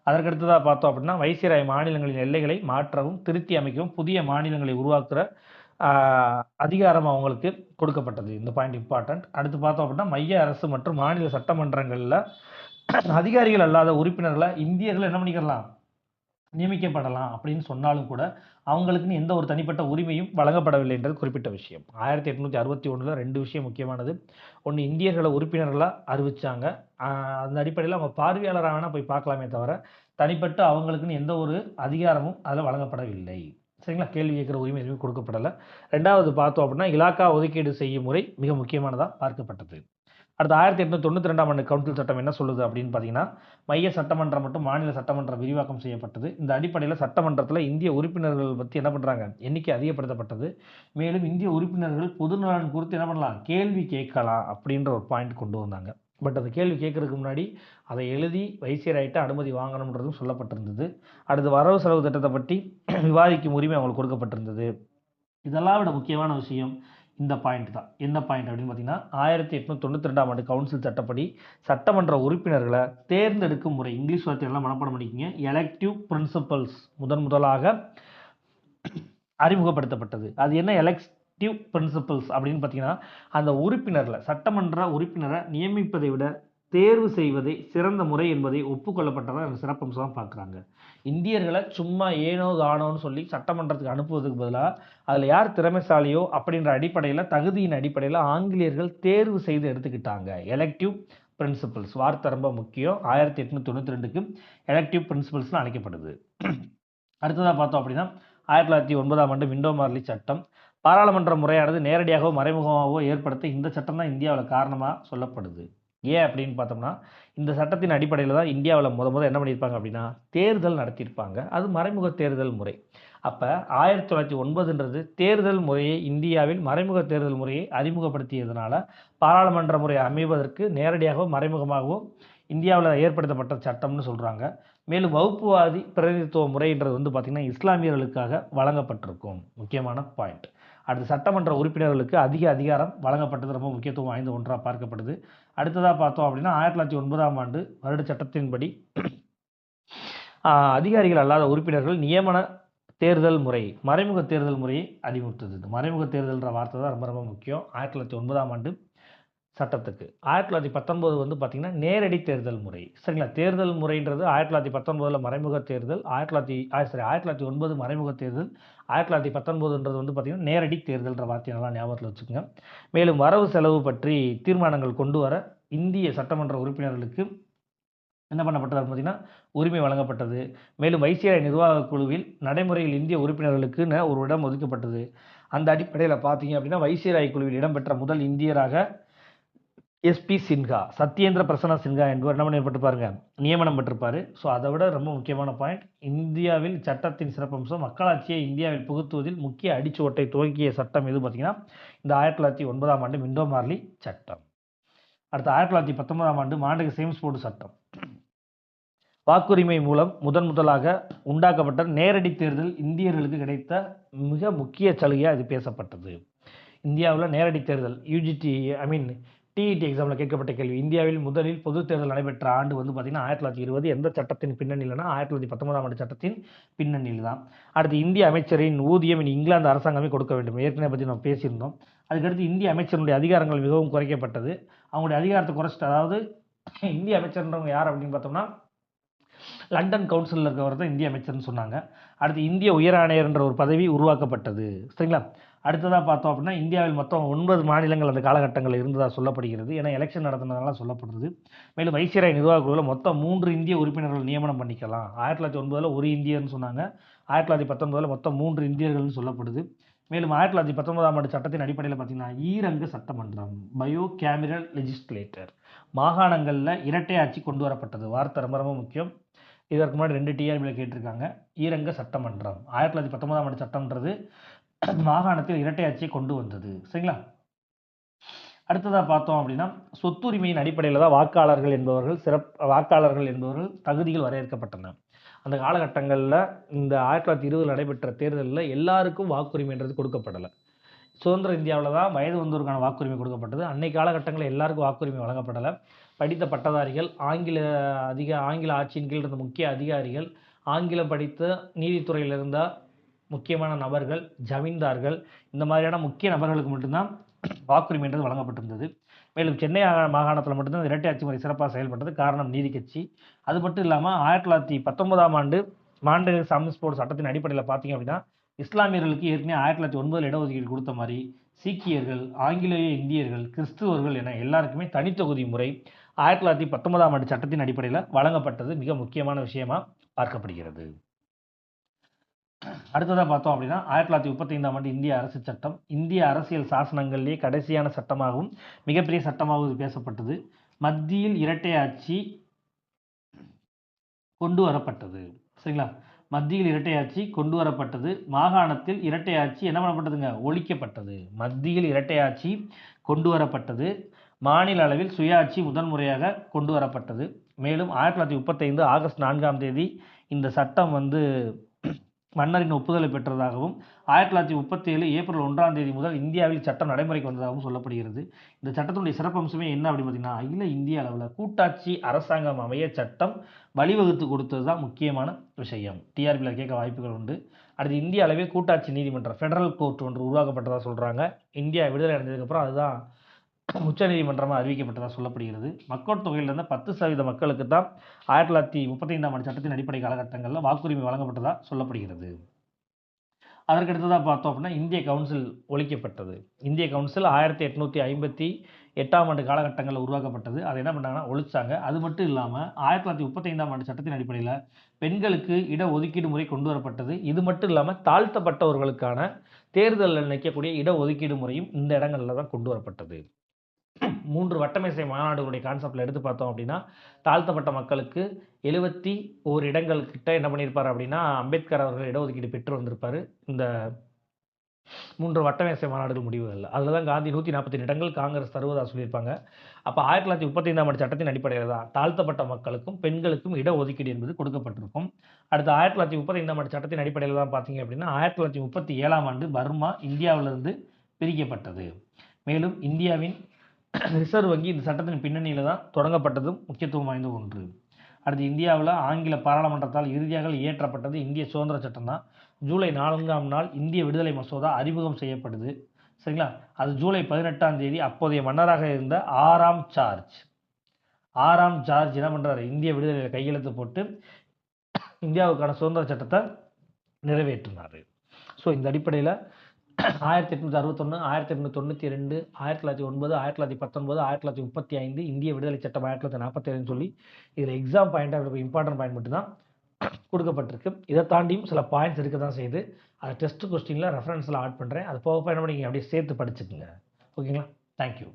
A: அதற்கடுத்ததாக பார்த்தோம் அப்படின்னா வைசிராய் மாநிலங்களின் எல்லைகளை மாற்றவும் திருத்தி அமைக்கவும் புதிய மாநிலங்களை உருவாக்குற அதிகாரம் அவங்களுக்கு கொடுக்கப்பட்டது. இந்த பாயிண்ட் இம்பார்ட்டன்ட். அடுத்து பார்த்தோம் அப்படின்னா மைய அரசு மற்றும் மாநில சட்டமன்றங்களில் அதிகாரிகள் அல்லாத உறுப்பினர்களை இந்தியர்கள் என்ன பண்ணிக்கலாம், நியமிக்கப்படலாம் அப்படின்னு சொன்னாலும் கூட அவங்களுக்குன்னு எந்த ஒரு தனிப்பட்ட உரிமையும் வழங்கப்படவில்லை என்றது குறிப்பிட்ட விஷயம். 1861 2 விஷயம் முக்கியமானது. ஒன்று, இந்தியர்களை உறுப்பினர்களாக அறிவிச்சாங்க. அந்த அடிப்படையில் அவங்க பார்வையாளராக வேணால் போய் பார்க்கலாமே தவிர தனிப்பட்ட அவங்களுக்குன்னு எந்த ஒரு அதிகாரமும் அதில் வழங்கப்படவில்லை. சரிங்களா? கேள்வி கேட்குற உரிமை எதுவுமே கொடுக்கப்படலை. ரெண்டாவது பார்த்தோம் அப்படின்னா இலாக்கா ஒதுக்கீடு செய்யும் முறை மிக முக்கியமானதாக பார்க்கப்பட்டது. அடுத்து 1892 ஆண்டு கவுன்சில் சட்டம் என்ன சொல்லுது அப்படின்னு பார்த்தீங்கன்னா மைய சட்டமன்றம் மற்றும் மாநில சட்டமன்றம் விரிவாக்கம் செய்யப்பட்டது. இந்த அடிப்படையில் சட்டமன்றத்தில் இந்திய உறுப்பினர்கள் பற்றி என்ன பண்ணுறாங்க, எண்ணிக்கை அதிகப்படுத்தப்பட்டது. மேலும் இந்திய உறுப்பினர்கள் பொதுநலன் குறித்து என்ன பண்ணலாம், கேள்வி கேட்கலாம் அப்படின்ற ஒரு பாயிண்ட் கொண்டு வந்தாங்க. பட் அந்த கேள்வி கேட்கறதுக்கு முன்னாடி அதை எழுதி வைசிராய்ட்ட அனுமதி வாங்கணுன்றதும் சொல்லப்பட்டிருந்தது. அடுத்து வரவு செலவு திட்டத்தை பற்றி விவாதிக்கும் உரிமை அவங்களுக்கு கொடுக்கப்பட்டிருந்தது. இதெல்லாம் விட முக்கியமான விஷயம் இந்த பாயிண்ட் தான். என்ன பாயிண்ட் அப்படின்னு பார்த்தீங்கன்னா 1892 ஆண்டு கவுன்சில் சட்டப்படி சட்டமன்ற உறுப்பினர்களை தேர்ந்தெடுக்கும் முறை, இங்கிலீஷ் வார்த்தையெல்லாம் மனப்பாடம் பண்ணிக்கங்க, எலெக்டிவ் பிரின்சிபல்ஸ் முதலாக அறிமுகப்படுத்தப்பட்டது. அது என்ன எலெக்டிவ் பிரின்சிபல்ஸ் அப்படின்னு பார்த்தீங்கன்னா அந்த உறுப்பினரில் சட்டமன்ற உறுப்பினரை நியமிப்பதை விட தேர்வு செய்வதே சிறந்த முறை என்பதை ஒப்புக்கொள்ளப்பட்டதாக அந்த சிறப்பம்சமாக பார்க்குறாங்க. இந்தியர்களை சும்மா ஏனோ தானோன்னு சொல்லி சட்டமன்றத்துக்கு அனுப்புவதுக்கு பதிலாக அதில் யார் திறமைசாலியோ அப்படின்ற அடிப்படையில் தகுதியின் அடிப்படையில் ஆங்கிலேயர்கள் தேர்வு செய்து எடுத்துக்கிட்டாங்க. எலெக்டிவ் பிரின்சிபல்ஸ் வார்த்தை ரொம்ப முக்கியம். 1892க்கு எலெக்டிவ் பிரின்சிபல்ஸ்னு அழைக்கப்படுது. அடுத்ததாக பார்த்தோம் அப்படின்னா 1909 ஆண்டு விண்டோ மார்லி சட்டம். பாராளுமன்ற முறையானது நேரடியாகவோ மறைமுகமாகவோ ஏற்படுத்த இந்த சட்டம் தான் இந்தியாவில் காரணமாக சொல்லப்படுது. ஏன் அப்படின்னு பார்த்தோம்னா இந்த சட்டத்தின் அடிப்படையில் தான் இந்தியாவில் முத என்ன பண்ணியிருப்பாங்க தேர்தல் நடத்தியிருப்பாங்க. அது மறைமுக தேர்தல் முறை. அப்போ 1909ன்றது தேர்தல் முறையை இந்தியாவில் மறைமுக தேர்தல் முறையை அறிமுகப்படுத்தியதுனால பாராளுமன்ற முறை அமைவதற்கு நேரடியாகவோ மறைமுகமாகவோ இந்தியாவில் ஏற்படுத்தப்பட்ட சட்டம்னு சொல்கிறாங்க. மேலும் வகுப்புவாதி பிரதிநிதித்துவ முறைன்றது பார்த்திங்கன்னா இஸ்லாமியர்களுக்காக வழங்கப்பட்டிருக்கும். முக்கியமான பாயிண்ட். அடுத்து சட்டமன்ற உறுப்பினர்களுக்கு அதிக அதிகாரம் வழங்கப்பட்டது ரொம்ப முக்கியத்துவம் வாய்ந்த ஒன்றாக பார்க்கப்படுது. அடுத்ததாக பார்த்தோம் அப்படின்னா 1909 ஆண்டு வருட சட்டத்தின்படி அதிகாரிகள் அல்லாத உறுப்பினர்கள் நியமன தேர்தல் முறை, மறைமுக தேர்தல் முறையை அறிமுகப்படுத்துது. மறைமுக தேர்தல்ன்ற வார்த்தை தான் ரொம்ப ரொம்ப முக்கியம் 1909 ஆண்டு சட்டத்துக்கு. 1919 பார்த்திங்கன்னா நேரடி தேர்தல் முறை. சரிங்களா? தேர்தல் முறைன்றது 1919 மறைமுக தேர்தல், 1909 மறைமுக தேர்தல், 1919ன்றது பார்த்திங்கன்னா நேரடி தேர்தல்ன்ற வார்த்தையை நல்லா ஞாபகத்தில் வச்சுக்கோங்க. மேலும் வரவு செலவு பற்றி தீர்மானங்கள் கொண்டு வர இந்திய சட்டமன்ற உறுப்பினர்களுக்கு என்ன பண்ணப்பட்டது பார்த்திங்கன்னா உரிமை வழங்கப்பட்டது. மேலும் வைசிராய் நிர்வாக குழுவில் நடைமுறையில் இந்திய உறுப்பினர்களுக்குன்னு ஒரு இடம் ஒதுக்கப்பட்டது. அந்த அடிப்படையில் பார்த்தீங்க அப்படின்னா வைசிராய் குழுவில் இடம்பெற்ற முதல் இந்தியராக எஸ்பி சின்ஹா, சத்யேந்திர பிரசன்னா சின்ஹா என்பவர் என்ன பண்ணப்பட்டிருப்பாருங்க, நியமனம் பெற்றிருப்பார். ஸோ அதை விட ரொம்ப முக்கியமான பாயிண்ட், இந்தியாவில் சட்டத்தின் சிறப்பம்சம் மக்களாட்சியை இந்தியாவில் புகுத்துவதில் முக்கிய அடிச்சுவட்டை துவக்கிய சட்டம் எது பார்த்தீங்கன்னா இந்த 1909 ஆண்டு விண்டோ மார்லி சட்டம். அடுத்து 1919 ஆண்டு மாண்டக சேம்ஸ் போர்டு சட்டம். வாக்குரிமை மூலம் முதலாக உண்டாக்கப்பட்ட நேரடி தேர்தல் இந்தியர்களுக்கு கிடைத்த மிக முக்கிய சலுகையாக இது பேசப்பட்டது. இந்தியாவில் நேரடி தேர்தல் யூஜிடி டிஇடி எக்ஸாமில் கேட்கப்பட்ட கேள்வி. இந்தியாவில் முதலில் பொது தேர்தல் நடைபெற்ற ஆண்டு பார்த்தீங்கன்னா 1920. எந்த சட்டத்தின் பின்னணியில்னா 1919 ஆண்டு சட்டத்தின் பின்னணியில் தான். அடுத்து இந்திய அமைச்சரின் ஊதியம் இங்கிலாந்து அரசாங்கமே கொடுக்க வேண்டும். ஏற்கனவே பற்றி நம்ம பேசியிருந்தோம். அதுக்கடுத்து இந்திய அமைச்சருடைய அதிகாரங்கள் மிகவும் குறைக்கப்பட்டது. அவங்களுடைய அதிகாரத்தை குறைச்சிட்டு, அதாவது இந்திய அமைச்சர்ன்றவங்க யார் அப்படின்னு பார்த்தோம்னா லண்டன் கவுன்சிலில் இருக்கவர் தான் இந்திய அமைச்சர்னு சொன்னாங்க. அடுத்து இந்திய உயர் ஆணையர் என்ற ஒரு பதவி உருவாக்கப்பட்டது. சரிங்களா? அடுத்ததாக பார்த்தோம் அப்படின்னா இந்தியாவில் மொத்தம் 9 மாநிலங்கள் அந்த காலகட்டங்களில் இருந்ததாக சொல்லப்படுகிறது. ஏன்னா எலெக்ஷன் நடத்தினதால சொல்லப்படுறது. மேலும் வைசிராய் நிர்வாக குழுவில் மொத்தம் 3 இந்திய உறுப்பினர்கள் நியமனம் பண்ணிக்கலாம். 1909 ஒரு இந்தியர்னு சொன்னாங்க. 1919 மொத்தம் 3 இந்தியர்கள்னு சொல்லப்படுது. மேலும் 1919ஆம் ஆண்டு சட்டத்தின் அடிப்படையில் பார்த்தீங்கன்னா ஈரங்க சட்டமன்றம், பயோ கேமிரல் லெஜிஸ்லேட்டர், மாகாணங்களில் இரட்டை ஆட்சி கொண்டு வரப்பட்டது. வார்த்தை ரொம்ப ரொம்ப முக்கியம். இதற்கு முன்னாடி 2 டிஆர்பியில் கேட்டிருக்காங்க. ஈரங்க சட்டமன்றம் 1919ஆம் ஆண்டு சட்டம்ன்றது மாகாணத்தில் இரட்டை ஆட்சியை கொண்டு வந்தது. சரிங்களா? அடுத்ததாக பார்த்தோம் அப்படின்னா சொத்துரிமையின் அடிப்படையில் தான் வாக்காளர்கள் என்பவர்கள் தகுதிகள் வரையறுக்கப்பட்டன. அந்த காலகட்டங்களில் இந்த 1920 நடைபெற்ற தேர்தலில் எல்லாருக்கும் வாக்குரிமைன்றது கொடுக்கப்படலை. சுதந்திர இந்தியாவில் தான் வயது வந்தோருக்கான வாக்குரிமை கொடுக்கப்பட்டது. அன்னைக்கு காலகட்டங்களில் எல்லாருக்கும் வாக்குரிமை வழங்கப்படலை. படித்த பட்டதாரிகள், ஆங்கில ஆட்சியின் கீழ் இருந்த முக்கிய அதிகாரிகள், ஆங்கிலம் படித்த நீதித்துறையில் இருந்த முக்கியமான நபர்கள், ஜமீன்தார்கள், இந்த மாதிரியான முக்கிய நபர்களுக்கு மட்டும்தான் வாக்குரிமைன்றது வழங்கப்பட்டிருந்தது. மேலும் சென்னை மாகாணத்தில் மட்டும்தான் இரட்டை ஆட்சி முறை சிறப்பாக செயல்பட்டது. காரணம் நீதி கட்சி. அது மட்டும் இல்லாமல் 1919ஆம் ஆண்டு மாண்ட சாம்ஸ் போர்டு சட்டத்தின் அடிப்படையில் பார்த்தீங்க அப்படின்னா இஸ்லாமியர்களுக்கு ஏற்கனவே 1909 இடஒதுக்கீடு கொடுத்த மாதிரி சீக்கியர்கள், ஆங்கிலேய இந்தியர்கள், கிறிஸ்துவர்கள் என எல்லாருக்குமே தனித்தொகுதி முறை 1919ஆம் ஆண்டு சட்டத்தின் அடிப்படையில் வழங்கப்பட்டது மிக முக்கியமான விஷயமா பார்க்கப்படுகிறது. அடுத்ததாக பார்த்தோம் அப்படின்னா 1935ஆம் ஆண்டு இந்திய அரசு சட்டம் இந்திய அரசியல் சாசனங்களிலேயே கடைசியான சட்டமாகவும் மிகப்பெரிய சட்டமாகவும் பேசப்பட்டது. மத்தியில் இரட்டை ஆட்சி கொண்டு வரப்பட்டது. சரிங்களா? மத்தியில் இரட்டை ஆட்சி கொண்டு வரப்பட்டது. மாகாணத்தில் இரட்டை ஆட்சி என்ன பண்ணப்பட்டதுங்க? ஒழிக்கப்பட்டது. மத்தியில் இரட்டை ஆட்சி கொண்டு வரப்பட்டது. மாநில அளவில் சுயாட்சி முதன்முறையாக கொண்டு வரப்பட்டது. மேலும் 1935 ஆகஸ்ட் 4ஆம் தேதி இந்த சட்டம் மன்னரின் ஒப்புதலை பெற்றதாகவும் 1937 ஏப்ரல் 1ஆம் தேதி முதல் இந்தியாவில் சட்டம் நடைமுறைக்கு வந்ததாகவும் சொல்லப்படுகிறது. இந்த சட்டத்தினுடைய சிறப்பம்சமே என்ன அப்படின்னு பார்த்தீங்கன்னா அகில இந்திய அளவில் கூட்டாட்சி அரசாங்கம் அமைய சட்டம் வழிவகுத்து கொடுத்தது தான் முக்கியமான விஷயம். டிஆர்பியில் கேட்க வாய்ப்புகள் உண்டு. அடுத்து இந்திய அளவில் கூட்டாட்சி நீதிமன்றம் ஃபெடரல் கோர்ட் ஒன்று உருவாக்கப்பட்டதாக சொல்கிறாங்க. இந்தியா விடுதலை அடைஞ்சதுக்கப்புறம் அதுதான் உச்ச நீதிமன்றமாக அறிவிக்கப்பட்டதாக சொல்லப்படுகிறது. மக்கள் தொகையில் இருந்த 10% மக்களுக்கு தான் 1935ஆம் ஆண்டு சட்டத்தின் அடிப்படை காலகட்டங்களில் வாக்குரிமை வழங்கப்பட்டதாக சொல்லப்படுகிறது. அதற்கடுத்ததாக பார்த்தோம் அப்படின்னா இந்திய கவுன்சில் ஒழிக்கப்பட்டது. இந்திய கவுன்சில் 1858ஆம் ஆண்டு காலகட்டங்களில் உருவாக்கப்பட்டது. அதை என்ன பண்ணாங்கன்னா ஒழிச்சாங்க. அது மட்டும் இல்லாமல் 1935ஆம் ஆண்டு சட்டத்தின் அடிப்படையில் பெண்களுக்கு இட ஒதுக்கீடு முறை கொண்டு வரப்பட்டது. இது மட்டும் இல்லாமல் தாழ்த்தப்பட்டவர்களுக்கான தேர்தலில் நிற்கக்கூடிய இட ஒதுக்கீடு முறையும் இந்த இடங்களில் தான் கொண்டு வரப்பட்டது. 3 வட்டமேசை மாநாடுகளுடைய கான்செப்டில் எடுத்து பார்த்தோம் அப்படின்னா தாழ்த்தப்பட்ட மக்களுக்கு 71 இடங்கள் கிட்ட என்ன பண்ணியிருப்பார் அப்படின்னா அம்பேத்கர் அவர்கள் இடஒதுக்கீடு பெற்று வந்திருப்பார் இந்த 3 வட்டமேசை மாநாடுகள் முடிவுகளில். அதில் தான் காந்தி 147 இடங்கள் காங்கிரஸ் தருவதாக சொல்லியிருப்பாங்க. அப்போ 1935ஆம் ஆண்டு சட்டத்தின் அடிப்படையில் தான் தாழ்த்தப்பட்ட மக்களுக்கும் பெண்களுக்கும் இடஒதுக்கீடு என்பது கொடுக்கப்பட்டிருக்கும். அடுத்து 1935ஆம் ஆண்டு சட்டத்தின் அடிப்படையில் தான் பார்த்தீங்க அப்படின்னா 1937ஆம் ஆண்டு பர்மா இந்தியாவிலிருந்து பிரிக்கப்பட்டது. மேலும் இந்தியாவின் ரிசர்வ் வங்கி இந்த சட்டத்தின் பின்னணியில் தான் தொடங்கப்பட்டதும் முக்கியத்துவம் வாய்ந்த ஒன்று. அடுத்து இந்தியாவில் ஆங்கில பாராளுமன்றத்தால் இறுதியாக இயற்றப்பட்டது இந்திய சுதந்திர சட்டம் தான். ஜூலை 4ஆம் நாள் இந்திய விடுதலை மசோதா அறிமுகம் செய்யப்படுது. சரிங்களா? அது ஜூலை 18ஆம் தேதி அப்போதைய மன்னராக இருந்த 6ஆம் ஜார்ஜ் என்ன பண்ணுறாரு? இந்திய விடுதலையில் கையெழுத்து போட்டு இந்தியாவுக்கான சுதந்திர சட்டத்தை நிறைவேற்றினார். ஸோ இந்த அடிப்படையில் 1861, 1892, 1909, 1919, 1935 இந்திய விடுதலை சட்டம் 1947 சொல்லி இதில் எக்ஸாம் பாயிண்டாக இம்பார்ட்டன்ட் பாயிண்ட் மட்டும்தான் கொடுக்கப்பட்டிருக்கு. இதை தாண்டியும் சில பாயிண்ட்ஸ் இருக்க தான் செய்யுது. அதை டெஸ்ட் கொஸ்டினில் ரெஃபரன்ஸில் ஆட் பண்ணுறேன். அது போக என்ன பண்ணிங்க அப்படியே சேர்த்து படிச்சுக்குங்க. ஓகேங்களா? தேங்க்யூ.